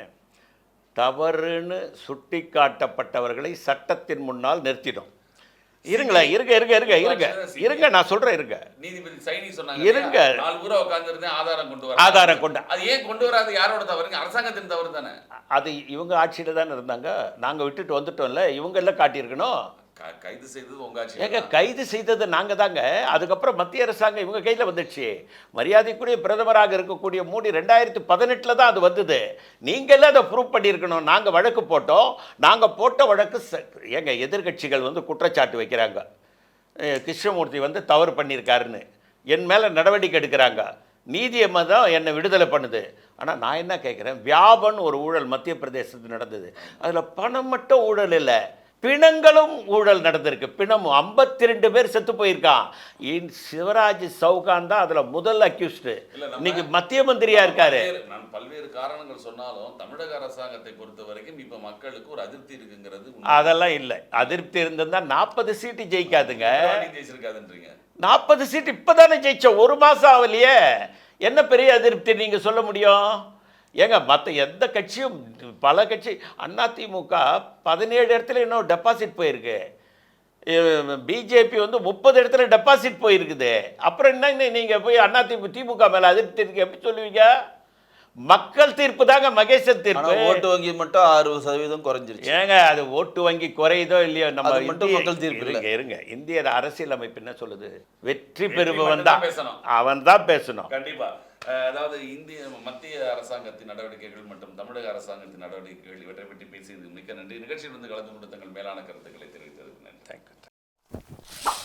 தவறுன்னு சுட்டி காட்டப்பட்டவர்களை சட்டத்தின் முன்னால் நிறுத்திடும். இருங்களேன், இருங்க நான் சொல்றேன், நீதிபதி சைனி சொன்னாங்க, இருங்க 4 ஊரா உட்கார்ந்திருந்தேன், ஆதாரம் கொண்டு அது ஏன் கொண்டு வராது, யாரோட தவறுங்க? அரசாங்கத்தின் தவறு தானே. அது இவங்க ஆட்சியில தானே இருந்தாங்க, நாங்க விட்டுட்டு வந்துட்டோம்ல, இவங்க எல்லாம் காட்டியிருக்கணும். கைது செய்தது உங்க ஆட்சி. ஏங்க கைது செய்தது நாங்க தாங்க. அதுக்கப்புறம் மத்திய அரசாங்கம் இவங்க கையில் வந்துடுச்சு. மரியாதைக்குரிய பிரதமராக இருக்கக்கூடிய மோடி 2018 தான் அது வந்தது. நீங்களே அதை ப்ரூவ் பண்ணியிருக்கணும். நாங்கள் வழக்கு போட்டோம், நாங்கள் போட்ட வழக்கு ஏங்க எதிர்கட்சிகள் வந்து குற்றச்சாட்டு வைக்கிறாங்க, கிருஷ்ணமூர்த்தி வந்து தவறு பண்ணியிருக்காருன்னு என் மேலே நடவடிக்கை எடுக்கிறாங்க. நீதியம்மா தான் என்னை விடுதலை பண்ணுது. ஆனால் நான் என்ன கேட்குறேன், வியாபன் ஒரு ஊழல் மத்திய பிரதேசத்தில் நடந்தது. அதில் பணம் மட்டும் ஊழல் இல்லை, பிணங்களும் ஊழல் நடந்திருக்கு. பிணமும் 52 பேர் செத்து போயிருக்கான். சிவராஜ் சௌகான் தான் அதுல முதல் அக்யூஸ்டு. இன்னைக்கு மத்திய மந்திரியா இருக்காரு. நான் பல்வேறு காரணங்கள் சொன்னாலும் தமிழக அரசாங்கத்தை பொறுத்த வரைக்கும் இப்ப மக்களுக்கு ஒரு அதிருப்தி இருக்குங்கிறது. அதெல்லாம் இல்லை, அதிருப்தி இருந்திருந்தா 40 சீட்டு ஜெயிக்காதுங்க. 40 சீட்டு இப்பதானே ஜெயிச்சோம், 1 மாசம் ஆகலையே. என்ன பெரிய அதிருப்தி நீங்க சொல்ல முடியும்? ஏங்க மற்ற எந்த கட்சியும், பல கட்சி, அதிமுக 17 இடத்துல இன்னும் டெபாசிட் போயிருக்கு. பிஜேபி வந்து 30 இடத்துல டெபாசிட் போயிருக்குது. அப்புறம் என்ன நீங்கள் போய் திமுக மேலே அதிருப்தி இருக்கு எப்படி சொல்லுவீங்க? மக்கள் தீர்ப்பு தாங்க மகேசன் தீர்ப்பு. ஓட்டு வங்கி மட்டும் 60% குறைஞ்சிருச்சு. ஏங்க அது ஓட்டு வங்கி குறையுதோ இல்லையோ, நம்ம மட்டும் மக்கள் தீர்ப்பு இருங்க. இந்திய அரசியல் அமைப்பு என்ன சொல்லுது, வெற்றி பெறுபவன் தான் அவன் தான் பேசணும். கண்டிப்பா. அதாவது மத்திய அரசாங்கத்தின் நடவடிக்கைகள் மற்றும் தமிழக அரசாங்கத்தின் நடவடிக்கைகள் இவற்றை பற்றி பேசியது மிக்க நன்றி. நிகழ்ச்சியில் இருந்து கலந்து கொண்டு தங்கள் மேலான கருத்துக்களை தெரிவித்ததுக்கு நன்றி. தேங்க்யூ.